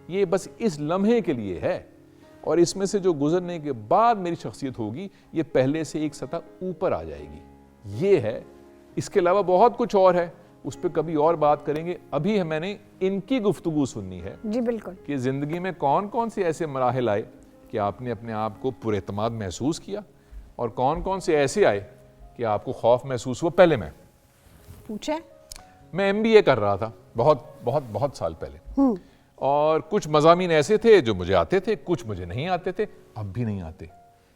یہ بس اس لمحے کے لیے ہے, اور اس میں سے جو گزرنے کے بعد میری شخصیت ہوگی یہ پہلے سے ایک سطح اوپر آ جائے گی. یہ ہے, اس کے علاوہ بہت کچھ اور ہے, اس پہ کبھی اور بات کریں گے. ابھی میں نے ان کی گفتگو سننی ہے. جی بالکل, کہ زندگی میں کون کون سے ایسے مراحل آئے کہ آپ نے اپنے آپ کو پر اعتماد محسوس کیا, اور کون کون سے ایسے آئے کہ آپ کو خوف محسوس ہوا. پہلے میں پوچھیں, میں MBA کر رہا تھا بہت سال پہلے, اور کچھ مضامین ایسے تھے جو مجھے آتے تھے, کچھ مجھے نہیں آتے تھے, اب بھی نہیں آتے.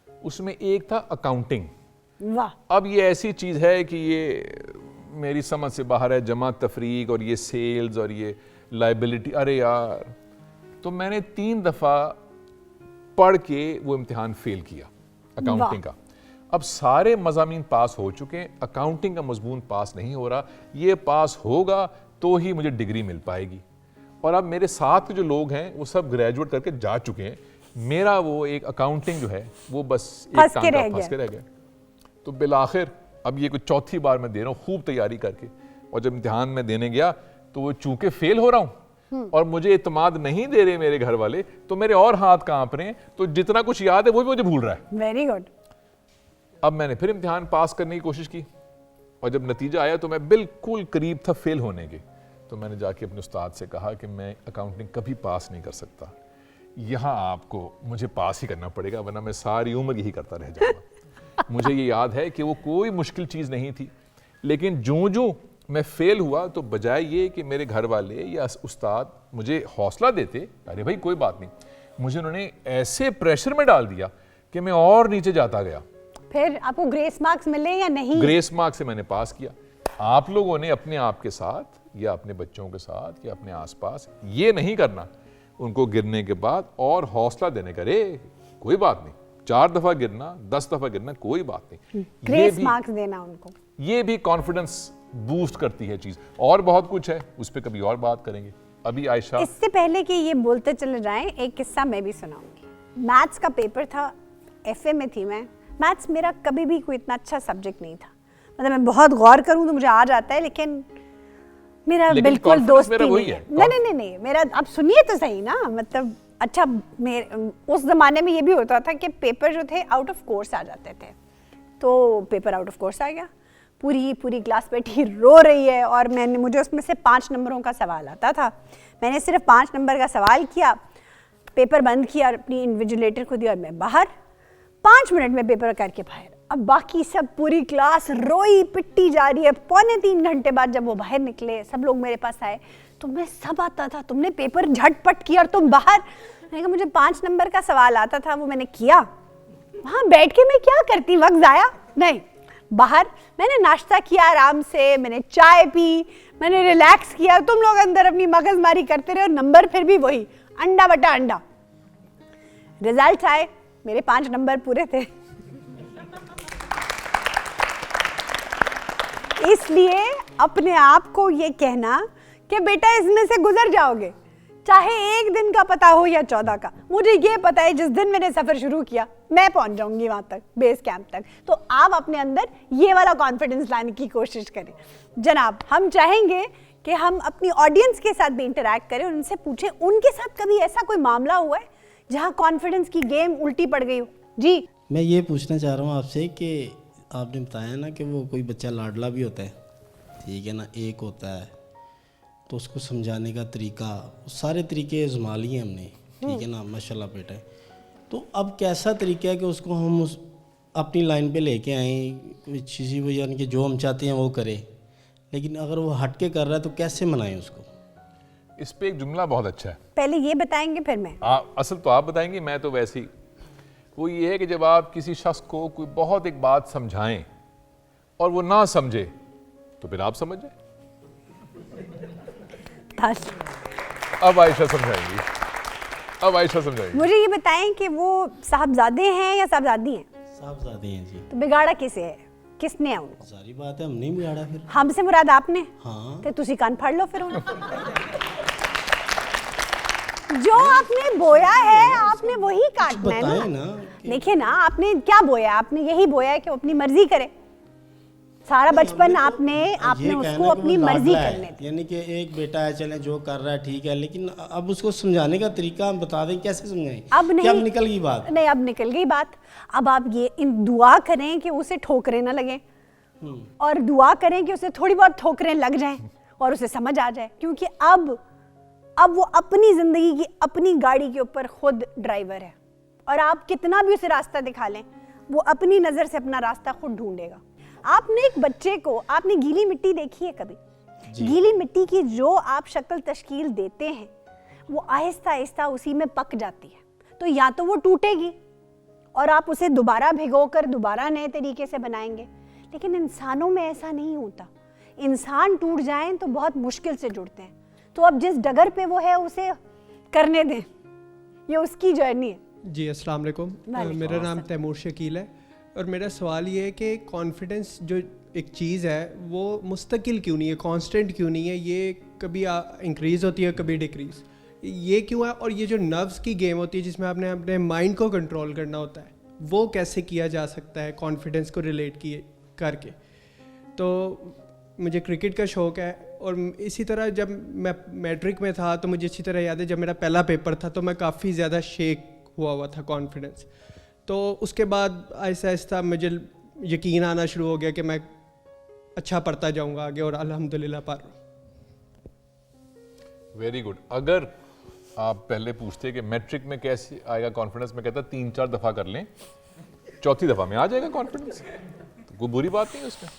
اس میں ایک تھا اکاؤنٹنگ. اب یہ ایسی چیز ہے کہ یہ میری سمجھ سے باہر ہے, جمع تفریق اور یہ سیلز اور یہ لائبلٹی, ارے یار. تو میں نے 3 دفعہ پڑھ کے وہ امتحان فیل کیا اکاؤنٹنگ کا. اب سارے مضامین پاس ہو چکے ہیں, اکاؤنٹنگ کا مضمون پاس نہیں ہو رہا. یہ پاس ہوگا تو ہی مجھے ڈگری مل پائے گی. اور اب میرے ساتھ کے جو لوگ ہیں وہ سب گریجویٹ کر کے جا چکے ہیں, میرا وہ ایک اکاؤنٹنگ جو ہے وہ بس ایک ٹانگا پھنس کے رہ گیا. تو بالآخر اب یہ کوئی 4تھی بار میں دے رہا ہوں خوب تیاری کر کے, اور جب امتحان میں دینے گیا تو وہ چونکہ فیل ہو رہا ہوں اور مجھے اعتماد نہیں دے رہے میرے گھر والے, تو میرے اور ہاتھ کانپ رہے ہیں, تو جتنا کچھ یاد ہے وہ بھی مجھے بھول رہا ہے. Very good. اب میں نے پھر امتحان پاس کرنے کی کوشش کی, اور جب نتیجہ آیا تو میں بالکل قریب تھا فیل ہونے کے. تو میں نے جا کے اپنے استاد سے کہا کہ میں اکاؤنٹنگ کبھی پاس نہیں کر سکتا, یہاں آپ کو مجھے پاس ہی کرنا پڑے گا, ورنہ میں ساری عمر یہی کرتا رہ جاؤں گا. مجھے یہ یاد ہے کہ وہ کوئی مشکل چیز نہیں تھی, لیکن جو میں فیل ہوا تو بجائے یہ کہ میرے گھر والے یا استاد مجھے حوصلہ دیتے, ارے بھائی کوئی بات نہیں, مجھے انہوں نے ایسے پریشر میں ڈال دیا کہ میں اور نیچے جاتا گیا. پھر آپ کو گریس مارکس ملے یا نہیں؟ گریس مارکس سے میں نے پاس کیا. آپ لوگوں نے اپنے آپ کے ساتھ یا اپنے بچوں کے ساتھ یا اپنے آس پاس یہ نہیں کرنا, ان کو گرنے کے بعد اور حوصلہ دینے کا, رے کوئی بات نہیں, 4 دفعہ گرنا 10 دفعہ گرنا کوئی بات نہیں, گریس مارکس دینا ان کو, یہ بھی کانفیڈنس بوسٹ کرتی ہے چیز. اور بہت کچھ ہے, اس پہ کبھی اور بات کریں گے. ابھی عائشہ, اس سے پہلے کہ یہ بولتے چلے جائیں ایک قصہ میں بھی سناؤں گی. میتھس کا پیپر تھا, FA میں تھی میں. میتھس میرا کبھی بھی کوئی اتنا اچھا سبجیکٹ نہیں تھا, مطلب میں بہت غور کروں تو مجھے آ جاتا ہے, لیکن میرا بالکل دوستی نہیں ہے. نہیں, میرا اب سنیے تو صحیح نا, مطلب اچھا اس زمانے میں یہ بھی ہوتا تھا کہ پیپر جو تھے آؤٹ آف کورس آ جاتے تھے. تو پیپر آؤٹ آف کورس آ گیا, پوری کلاس بیٹھی رو رہی ہے, اور مجھے اس میں سے 5 نمبروں کا سوال آتا تھا. میں نے صرف 5 نمبر کا سوال کیا, پیپر بند کیا اور اپنی انویجیلیٹر کو دیا, اور میں باہر 5 منٹ میں پیپر کر کے باہر. اب باقی سب پوری کلاس روئی پٹی جا رہی ہے. 2.25 گھنٹے بعد جب وہ باہر نکلے, سب لوگ میرے پاس آئے, تو میں سب آتا تھا, تم نے پیپر جھٹ پٹ کیا اور تم باہر. میں نے کہا مجھے 5 نمبر کا سوال آتا تھا, وہ میں نے کیا. وہاں بیٹھ کے میں کیا کرتی, وقت ضائع نہیں. باہر میں نے ناشتہ کیا آرام سے, میں نے چائے پی, میں نے ریلیکس کیا. تم لوگ اندر اپنی مغز ماری کرتے رہے, اور نمبر پھر بھی وہی, انڈا بٹا انڈا. رزلٹ آئے, میرے 5 نمبر پورے تھے. اس لیے اپنے آپ کو یہ کہنا کہ بیٹا اس میں سے گزر جاؤ گے, چاہے 1 دن کا پتا ہو یا 14 کا. مجھے یہ پتا ہے جس دن میں نے سفر شروع کیا میں پہنچ جاؤں گی وہاں تک, بیس کیمپ تک. تو آپ اپنے اندر یہ والا کانفیڈنس لانے کی کوشش کریں. جناب, ہم چاہیں گے کہ ہم اپنی آڈینس کے ساتھ بھی انٹریکٹ کریں, اور ان سے پوچھیں ان کے ساتھ کبھی ایسا کوئی معاملہ ہوا ہے جہاں کانفیڈنس کی گیم الٹی پڑ گئی ہو. جی, میں یہ پوچھنا چاہ رہا ہوں آپ سے کہ آپ نے بتایا نا کہ وہ کوئی بچہ لاڈلا بھی ہوتا ہے, ٹھیک ہے نا, ایک ہوتا ہے, تو اس کو سمجھانے کا طریقہ, سارے طریقے آزما لیے ہم نے, ٹھیک ہے نا, ماشاء اللہ بیٹا ہے. تو اب کیسا طریقہ ہے کہ اس کو ہم اپنی لائن پہ لے کے آئیں, کوئی چیز وہ یعنی کہ جو ہم چاہتے ہیں وہ کرے, لیکن اگر وہ ہٹ کے کر رہا ہے تو کیسے منائیں اس کو؟ اس پہ ایک جملہ بہت اچھا ہے, پہلے یہ بتائیں گے پھر میں. اصل تو آپ بتائیں گے, میں تو ویسے ہی. وہ یہ ہے کہ جب آپ کسی شخص کو کوئی بہت ایک بات سمجھائیں اور وہ نہ سمجھے تو پھر آپ سمجھ جائیں. اب عائشہ سمجھائیں گی, اب عائشہ سمجھائیں گی. مجھے یہ بتائیں کہ وہ صاحبزادے ہیں یا صاحبزادی ہیں؟ صاحبزادے ہیں جی. تو بگاڑا کسے ہے, کس نے ہے ان کو؟ ساری بات ہے ہم نہیں بگاڑا. پھر ہم سے مراد آپ نے. ہاں تو تسی کان پھاڑ لو پھر جو آپ نے بویا ہے آپ نے وہی کاٹنا ہے بتائیں نا. نا. دیکھیں نا آپ نے کیا بویا, آپ نے یہی بویا ہے کہ وہ اپنی مرضی کرے. سارا بچپن آپ نے اس کو اپنی مرضی کرنے دی. یعنی کہ ایک بیٹا ہے, چلیں جو کر رہا ہے ٹھیک ہے, لیکن اب اس کو سمجھانے کا طریقہ ہم بتا دیں, کیسے سمجھائیں؟ اب نہیں, اب نکل گئی بات. نہیں اب نکل گئی بات. اب آپ یہ دعا کریں کہ اسے ٹھوکریں نہ لگیں, اور دعا کریں کہ اسے تھوڑی بہت ٹھوکریں لگ جائیں اور اسے سمجھ آ جائے, کیونکہ اب وہ اپنی زندگی کی اپنی گاڑی کے اوپر خود ڈرائیور ہے, اور آپ کتنا بھی اسے راستہ دکھا لیں وہ اپنی نظر سے اپنا راستہ خود ڈھونڈے گا. آپ نے ایک بچے کو, آپ نے گیلی مٹی دیکھی ہے کبھی؟ گیلی مٹی کی جو آپ شکل تشکیل دیتے ہیں وہ آہستہ آہستہ اسی میں پک جاتی ہے, تو یا تو وہ ٹوٹے گی اور آپ اسے دوبارہ بھگو کر دوبارہ نئے طریقے سے بنائیں گے. لیکن انسانوں میں ایسا نہیں ہوتا, انسان ٹوٹ جائیں تو بہت مشکل سے جڑتے ہیں. تو اب جس ڈگر پہ وہ ہے اسے کرنے دیں, یہ اس کی جرنی ہے. جی السلام علیکم, میرا نام تیمور شکیل ہے, اور میرا سوال یہ ہے کہ کانفیڈنس جو ایک چیز ہے وہ مستقل کیوں نہیں ہے, کانسٹنٹ کیوں نہیں ہے؟ یہ کبھی انکریز ہوتی ہے کبھی ڈیکریز, یہ کیوں ہے؟ اور یہ جو نروس کی گیم ہوتی ہے جس میں آپ نے اپنے مائنڈ کو کنٹرول کرنا ہوتا ہے, وہ کیسے کیا جا سکتا ہے کانفیڈنس کو ریلیٹ کر کے؟ تو مجھے کرکٹ کا شوق ہے, اور اسی طرح جب میں میٹرک میں تھا تو مجھے اچھی طرح یاد ہے جب میرا پہلا پیپر تھا تو میں کافی زیادہ شیک ہوا تھا کانفیڈنس. تو اس کے بعد آہستہ آہستہ مجھے یقین آنا شروع ہو گیا کہ میں اچھا پڑھتا جاؤں گا آگے, اور الحمدللہ پڑھ رہا ہوں. Very good. اگر آپ پہلے پوچھتے کہ میٹرک میں کیسے آئے گا کانفیڈنس, میں کہتا 3-4 دفعہ کر لیں, چوتھی دفعہ میں آ جائے گا کانفیڈنس, تو کوئی بری بات نہیں ہے اس میں.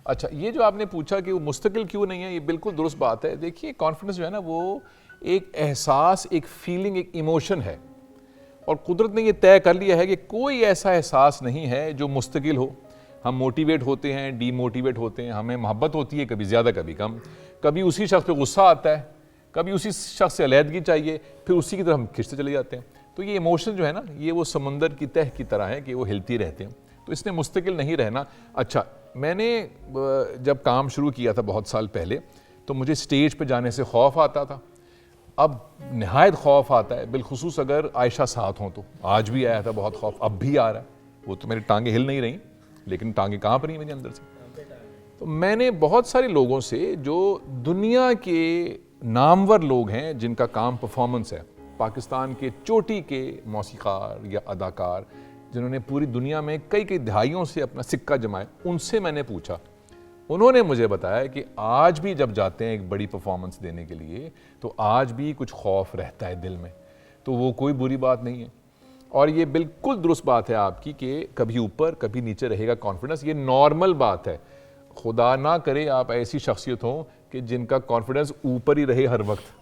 اچھا, یہ جو آپ نے پوچھا کہ وہ مستقل کیوں نہیں ہے, یہ بالکل درست بات ہے. دیکھیے کانفیڈنس جو ہے نا وہ ایک احساس, ایک فیلنگ, ایک ایموشن ہے, اور قدرت نے یہ طے کر لیا ہے کہ کوئی ایسا احساس نہیں ہے جو مستقل ہو. ہم موٹیویٹ ہوتے ہیں, ڈی موٹیویٹ ہوتے ہیں, ہمیں محبت ہوتی ہے کبھی زیادہ کبھی کم, کبھی اسی شخص پہ غصہ آتا ہے, کبھی اسی شخص سے علیحدگی چاہیے, پھر اسی کی طرف ہم کھنچتے چلے جاتے ہیں. تو یہ ایموشن جو ہے نا یہ وہ سمندر کی تہ کی طرح ہے کہ وہ ہلتی رہتے ہیں, تو اس نے مستقل نہیں رہنا. اچھا, میں نے جب کام شروع کیا تھا بہت سال پہلے تو مجھے اسٹیج پہ جانے سے خوف آتا تھا. اب نہایت خوف آتا ہے, بالخصوص اگر عائشہ ساتھ ہوں تو. آج بھی آیا تھا بہت خوف, اب بھی آ رہا ہے. وہ تو میری ٹانگیں ہل نہیں رہی, لیکن ٹانگیں کہاں پر ہیں میرے اندر سے. تو میں نے بہت سارے لوگوں سے جو دنیا کے نامور لوگ ہیں جن کا کام پرفارمنس ہے, پاکستان کے چوٹی کے موسیقار یا اداکار جنہوں نے پوری دنیا میں کئی دہائیوں سے اپنا سکہ جمائے, ان سے میں نے پوچھا. انہوں نے مجھے بتایا کہ آج بھی جب جاتے ہیں ایک بڑی پرفارمنس دینے کے لیے تو آج بھی کچھ خوف رہتا ہے دل میں, تو وہ کوئی بری بات نہیں ہے. اور یہ بالکل درست بات ہے آپ کی کہ کبھی اوپر کبھی نیچے رہے گا کانفیڈنس, یہ نارمل بات ہے. خدا نہ کرے آپ ایسی شخصیت ہوں کہ جن کا کانفیڈنس اوپر ہی رہے ہر وقت,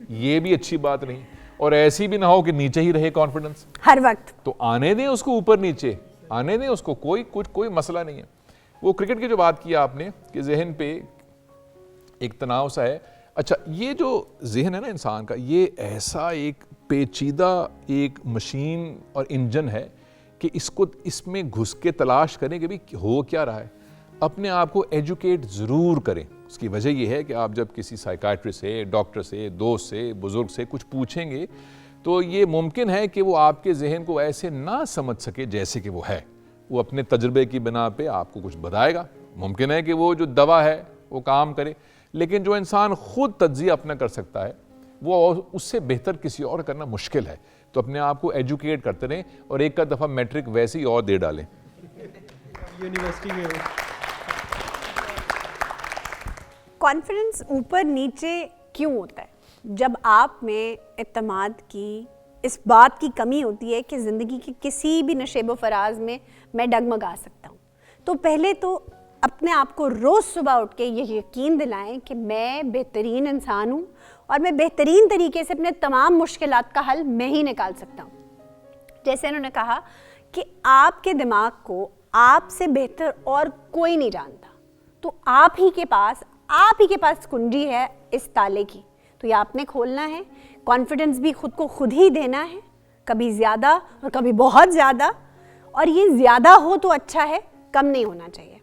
یہ بھی اچھی بات نہیں. اور ایسی بھی نہ ہو کہ نیچے ہی رہے کانفیڈنس ہر وقت, تو آنے دیں اس کو, اوپر نیچے آنے دیں اس کو, کوئی مسئلہ نہیں ہے. وہ کرکٹ کی جو بات کی آپ نے کہ ذہن پہ ایک تناؤ سا ہے. اچھا, یہ جو ذہن ہے نا انسان کا, یہ ایسا ایک پیچیدہ ایک مشین اور انجن ہے کہ اس میں گھس کے تلاش کریں کہ بھی ہو کیا رہا ہے. اپنے آپ کو ایجوکیٹ ضرور کریں. اس کی وجہ یہ ہے کہ آپ جب کسی سائیکائٹرسٹ سے, ڈاکٹر سے, دوست سے, بزرگ سے کچھ پوچھیں گے تو یہ ممکن ہے کہ وہ آپ کے ذہن کو ایسے نہ سمجھ سکے جیسے کہ وہ ہے. وہ اپنے تجربے کی بنا پہ آپ کو کچھ بتائے گا. ممکن ہے کہ وہ جو دوا ہے وہ کام کرے, لیکن جو انسان خود تجزیہ اپنا کر سکتا ہے وہ اس سے بہتر کسی اور کرنا مشکل ہے. تو اپنے آپ کو ایجوکیٹ کرتے رہیں, اور ایک کا دفعہ میٹرک ویسے ہی اور دے ڈالیں. یونیورسٹی میں کانفیڈنس اوپر نیچے کیوں ہوتا ہے؟ جب آپ میں اعتماد کی اس بات کی کمی ہوتی ہے کہ زندگی کے کسی بھی نشیب و فراز میں میں ڈگمگا سکتا ہوں, تو پہلے تو اپنے آپ کو روز صبح اٹھ کے یہ یقین دلائیں کہ میں بہترین انسان ہوں اور میں بہترین طریقے سے اپنے تمام مشکلات کا حل میں ہی نکال سکتا ہوں. جیسے انہوں نے کہا کہ آپ کے دماغ کو آپ سے بہتر اور کوئی نہیں جانتا، تو آپ ہی کے پاس کنجی ہے اس تالے کی، تو یہ آپ نے کھولنا ہے. کانفیڈنس بھی خود کو خود ہی دینا ہے، کبھی زیادہ اور کبھی بہت زیادہ، اور یہ زیادہ ہو تو اچھا ہے، کم نہیں ہونا چاہیے.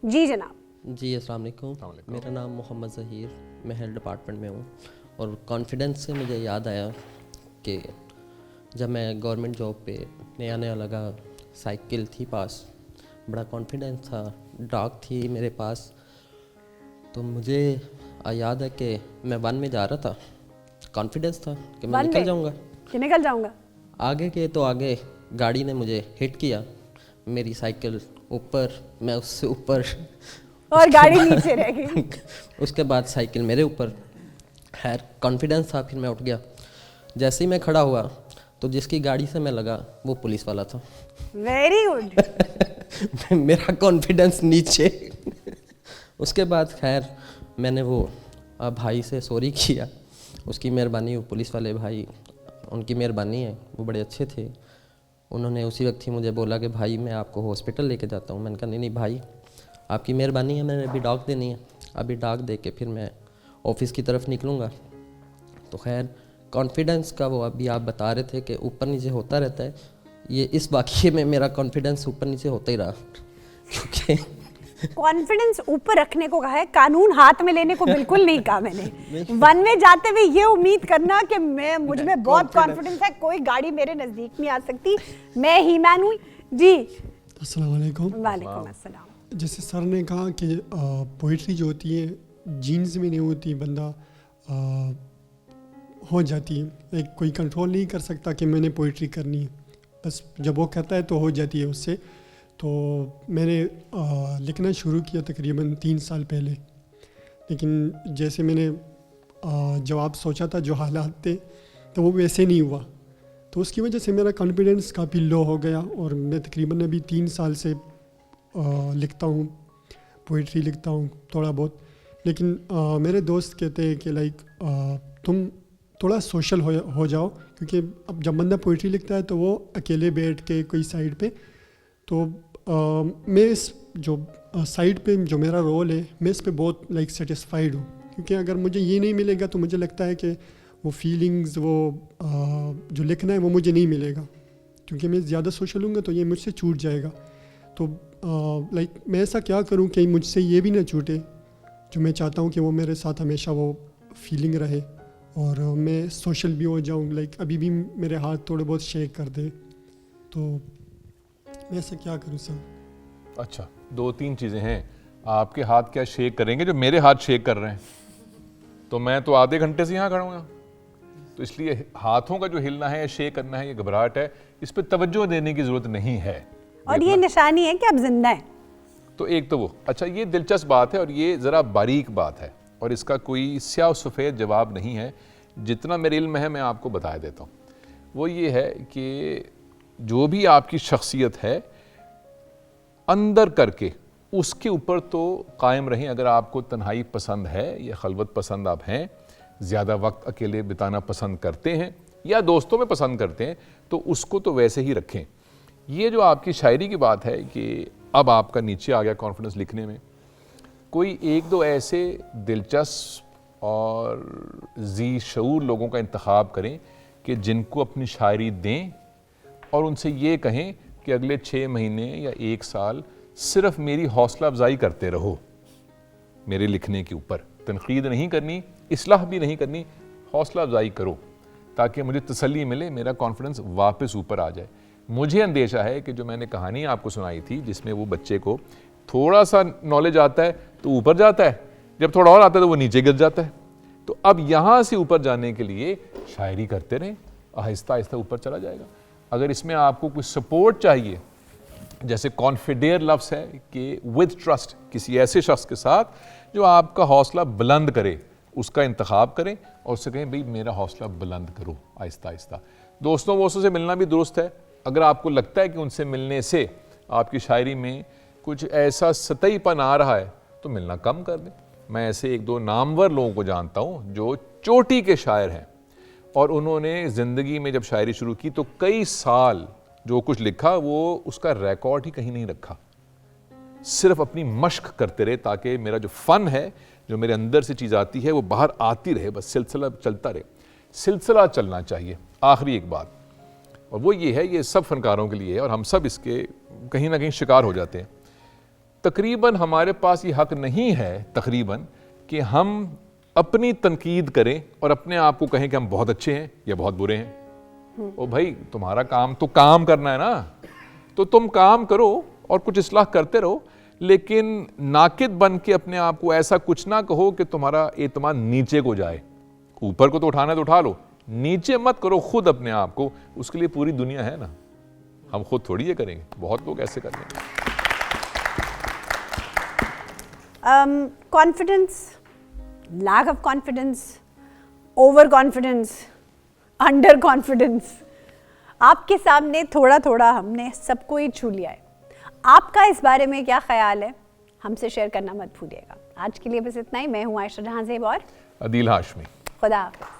جی جناب. جی السلام علیکم. میرا نام محمد ظہیر، میں ہیلتھ ڈپارٹمنٹ میں ہوں. اور کانفیڈنس سے مجھے یاد آیا کہ جب میں گورنمنٹ جاب پہ نیا لگا، سائیکل تھی پاس، بڑا کانفیڈنس تھا، ڈاگ تھی میرے پاس. تو مجھے یاد ہے کہ میں 1 میں جا رہا تھا، کانفیڈنس تھا کہ میں نکل جاؤں گا. آگے کے تو آگے گاڑی نے مجھے ہٹ کیا، میری سائیکل اوپر، میں اس سے اوپر، اور گاڑی نیچے رہ گئی. اس کے بعد سائیکل میرے اوپر. خیر کانفیڈنس تھا، پھر میں اٹھ گیا. جیسے ہی میں کھڑا ہوا تو جس کی گاڑی سے میں لگا وہ پولیس والا تھا. Very good. میرا کانفیڈنس نیچے. اس کے بعد خیر میں نے وہ بھائی سے سوری کیا، اس کی مہربانی، وہ پولیس والے بھائی، ان کی مہربانی ہے، وہ بڑے اچھے تھے. انہوں نے اسی وقت ہی مجھے بولا کہ بھائی میں آپ کو ہاسپٹل لے کے جاتا ہوں. میں نے کہا نہیں بھائی، آپ کی مہربانی ہے، میں نے ابھی ڈاگ دینی ہے، ابھی ڈاگ دے کے پھر میں آفس کی طرف نکلوں گا. تو خیر کانفیڈنس کا وہ ابھی آپ بتا رہے تھے کہ اوپر نیچے ہوتا رہتا ہے، یہ اس واقعے میں میرا کانفیڈنس اوپر نیچے ہوتا ہی رہا. کیونکہ کانفیڈنس اوپر رکھنے کو کہا ہے، قانون ہاتھ میں لینے کو بالکل نہیں کہا میں نے. 1 میں جاتے ہوئے یہ امید کرنا کہ مجھ میں بہت کانفیڈنس ہے، کوئی گاڑی میرے نزدیک نہیں آ سکتی، میں ہی مین ہوں. جی السلام علیکم. وعلیکم السلام. جیسے سر نے کہا کہ پوئٹری جو ہوتی ہے جینز میں نہیں ہوتی، بندہ ہو جاتی ہے، ایک کوئی کنٹرول نہیں کر سکتا کہ میں نے پوئٹری کرنی ہے، بس جب وہ کہتا ہے تو ہو جاتی ہے اس سے. تو میں نے لکھنا شروع کیا تقریباً 3 سال پہلے، لیکن جیسے میں نے جواب سوچا تھا، جو حالات تھے تو وہ ویسے نہیں ہوا، تو اس کی وجہ سے میرا کانفیڈنس کافی لو ہو گیا. اور میں تقریباً ابھی 3 سال سے لکھتا ہوں، پوئٹری لکھتا ہوں تھوڑا بہت. لیکن میرے دوست کہتے ہیں کہ لائک تم تھوڑا سوشل ہو جاؤ، کیونکہ اب جب بندہ پوئٹری لکھتا ہے تو وہ اکیلے بیٹھ کے کوئی سائڈ پہ، تو میں اس جو سائڈ پہ جو میرا رول ہے میں اس پہ بہت لائک سیٹسفائیڈ ہوں. کیونکہ اگر مجھے یہ نہیں ملے گا تو مجھے لگتا ہے کہ وہ فیلنگز، وہ جو لکھنا ہے وہ مجھے نہیں ملے گا، کیونکہ میں زیادہ سوشل ہوں گا تو یہ مجھ سے چھوٹ جائے گا. تو لائک میں ایسا کیا کروں کہ مجھ سے یہ بھی نہ چھوٹے، جو میں چاہتا ہوں کہ وہ میرے ساتھ ہمیشہ وہ فیلنگ رہے اور میں سوشل بھی ہو جاؤں. لائک ابھی بھی میرے ہاتھ تھوڑے بہت شیک کر دے، تو میں ایسا کیا کروں سر؟ اچھا 2-3 چیزیں ہیں. آپ کے ہاتھ کیا شیک کریں گے جو میرے ہاتھ شیک کر رہے ہیں؟ تو میں تو آدھے گھنٹے سے یہاں کھڑا ہوں گا. تو اس لیے ہاتھوں کا جو ہلنا ہے یا شیک کرنا ہے، یہ گھبراہٹ ہے، اس پہ توجہ دینے کی ضرورت نہیں ہے، اور یہ نشانی ہے کہ اب زندہ ہے. تو ایک تو وہ اچھا، یہ دلچسپ بات ہے اور یہ ذرا باریک بات ہے اور اس کا کوئی سیاہ و سفید جواب نہیں ہے. جتنا میرے علم ہے میں آپ کو بتا دیتا ہوں. وہ یہ ہے کہ جو بھی آپ کی شخصیت ہے اندر کر کے اس کے اوپر تو قائم رہیں. اگر آپ کو تنہائی پسند ہے یا خلوت پسند آپ ہیں، زیادہ وقت اکیلے بتانا پسند کرتے ہیں یا دوستوں میں پسند کرتے ہیں، تو اس کو تو ویسے ہی رکھیں. یہ جو آپ کی شاعری کی بات ہے کہ اب آپ کا نیچے آ گیا کانفیڈنس لکھنے میں، کوئی 1-2 ایسے دلچسپ اور ذی شعور لوگوں کا انتخاب کریں کہ جن کو اپنی شاعری دیں اور ان سے یہ کہیں کہ اگلے 6 مہینے یا 1 سال صرف میری حوصلہ افزائی کرتے رہو. میرے لکھنے کے اوپر تنقید نہیں کرنی، اصلاح بھی نہیں کرنی، حوصلہ افزائی کرو تاکہ مجھے تسلی ملے، میرا کانفیڈنس واپس اوپر آ جائے. مجھے اندیشہ ہے کہ جو میں نے کہانی آپ کو سنائی تھی جس میں وہ بچے کو تھوڑا سا نالج آتا ہے تو اوپر جاتا ہے، جب تھوڑا اور آتا ہے تو وہ نیچے گر جاتا ہے. تو اب یہاں سے اوپر جانے کے لیے شاعری کرتے رہیں، آہستہ آہستہ اوپر چلا جائے گا. اگر اس میں آپ کو کوئی سپورٹ چاہیے، جیسے کانفیڈیئر لفظ ہے کہ ود ٹرسٹ، کسی ایسے شخص کے ساتھ جو آپ کا حوصلہ بلند کرے، اس کا انتخاب کریں اور اس سے کہیں بھئی میرا حوصلہ بلند کرو آہستہ آہستہ. دوستوں ووستوں سے ملنا بھی درست ہے. اگر آپ کو لگتا ہے کہ ان سے ملنے سے آپ کی شاعری میں کچھ ایسا سطحی پن آ رہا ہے تو ملنا کم کر دیں. میں ایسے 1-2 نامور لوگوں کو جانتا ہوں جو چوٹی کے شاعر ہیں اور انہوں نے زندگی میں جب شاعری شروع کی تو کئی سال جو کچھ لکھا وہ اس کا ریکارڈ ہی کہیں نہیں رکھا, صرف اپنی مشق کرتے رہے تاکہ میرا جو فن ہے, جو میرے اندر سے چیز آتی ہے وہ باہر آتی رہے, بس سلسلہ چلتا رہے, سلسلہ چلنا چاہیے. آخری ایک بات, اور وہ یہ ہے, یہ سب فنکاروں کے لیے ہے اور ہم سب اس کے کہیں نہ کہیں شکار ہو جاتے ہیں. تقریباً ہمارے پاس یہ حق نہیں ہے تقریباً کہ ہم اپنی تنقید کریں اور اپنے آپ کو کہیں کہ ہم بہت اچھے ہیں یا بہت برے ہیں. او بھائی, تمہارا کام تو کام کرنا ہے نا, تو تم کام کرو اور کچھ اصلاح کرتے رہو, لیکن ناقد بن کے اپنے آپ کو ایسا کچھ نہ کہو کہ تمہارا اعتماد نیچے کو جائے. اوپر کو تو اٹھانا ہے تو اٹھا لو, نیچے مت کرو خود اپنے آپ کو, اس کے لیے پوری دنیا ہے نا, ہم خود تھوڑی یہ کریں گے, بہت لوگ ایسے کر لیں گے. Confidence, leak of confidence, over confidence, under confidence, آپ کے سامنے تھوڑا تھوڑا ہم نے سب کو ہی چھو لیا ہے. آپ کا اس بارے میں کیا خیال ہے, ہم سے شیئر کرنا مت بھولیے گا. آج کے لیے بس اتنا ہی. میں ہوں عائشہ جہاں زیب اور عدیل ہاشمی. خدا حافظ.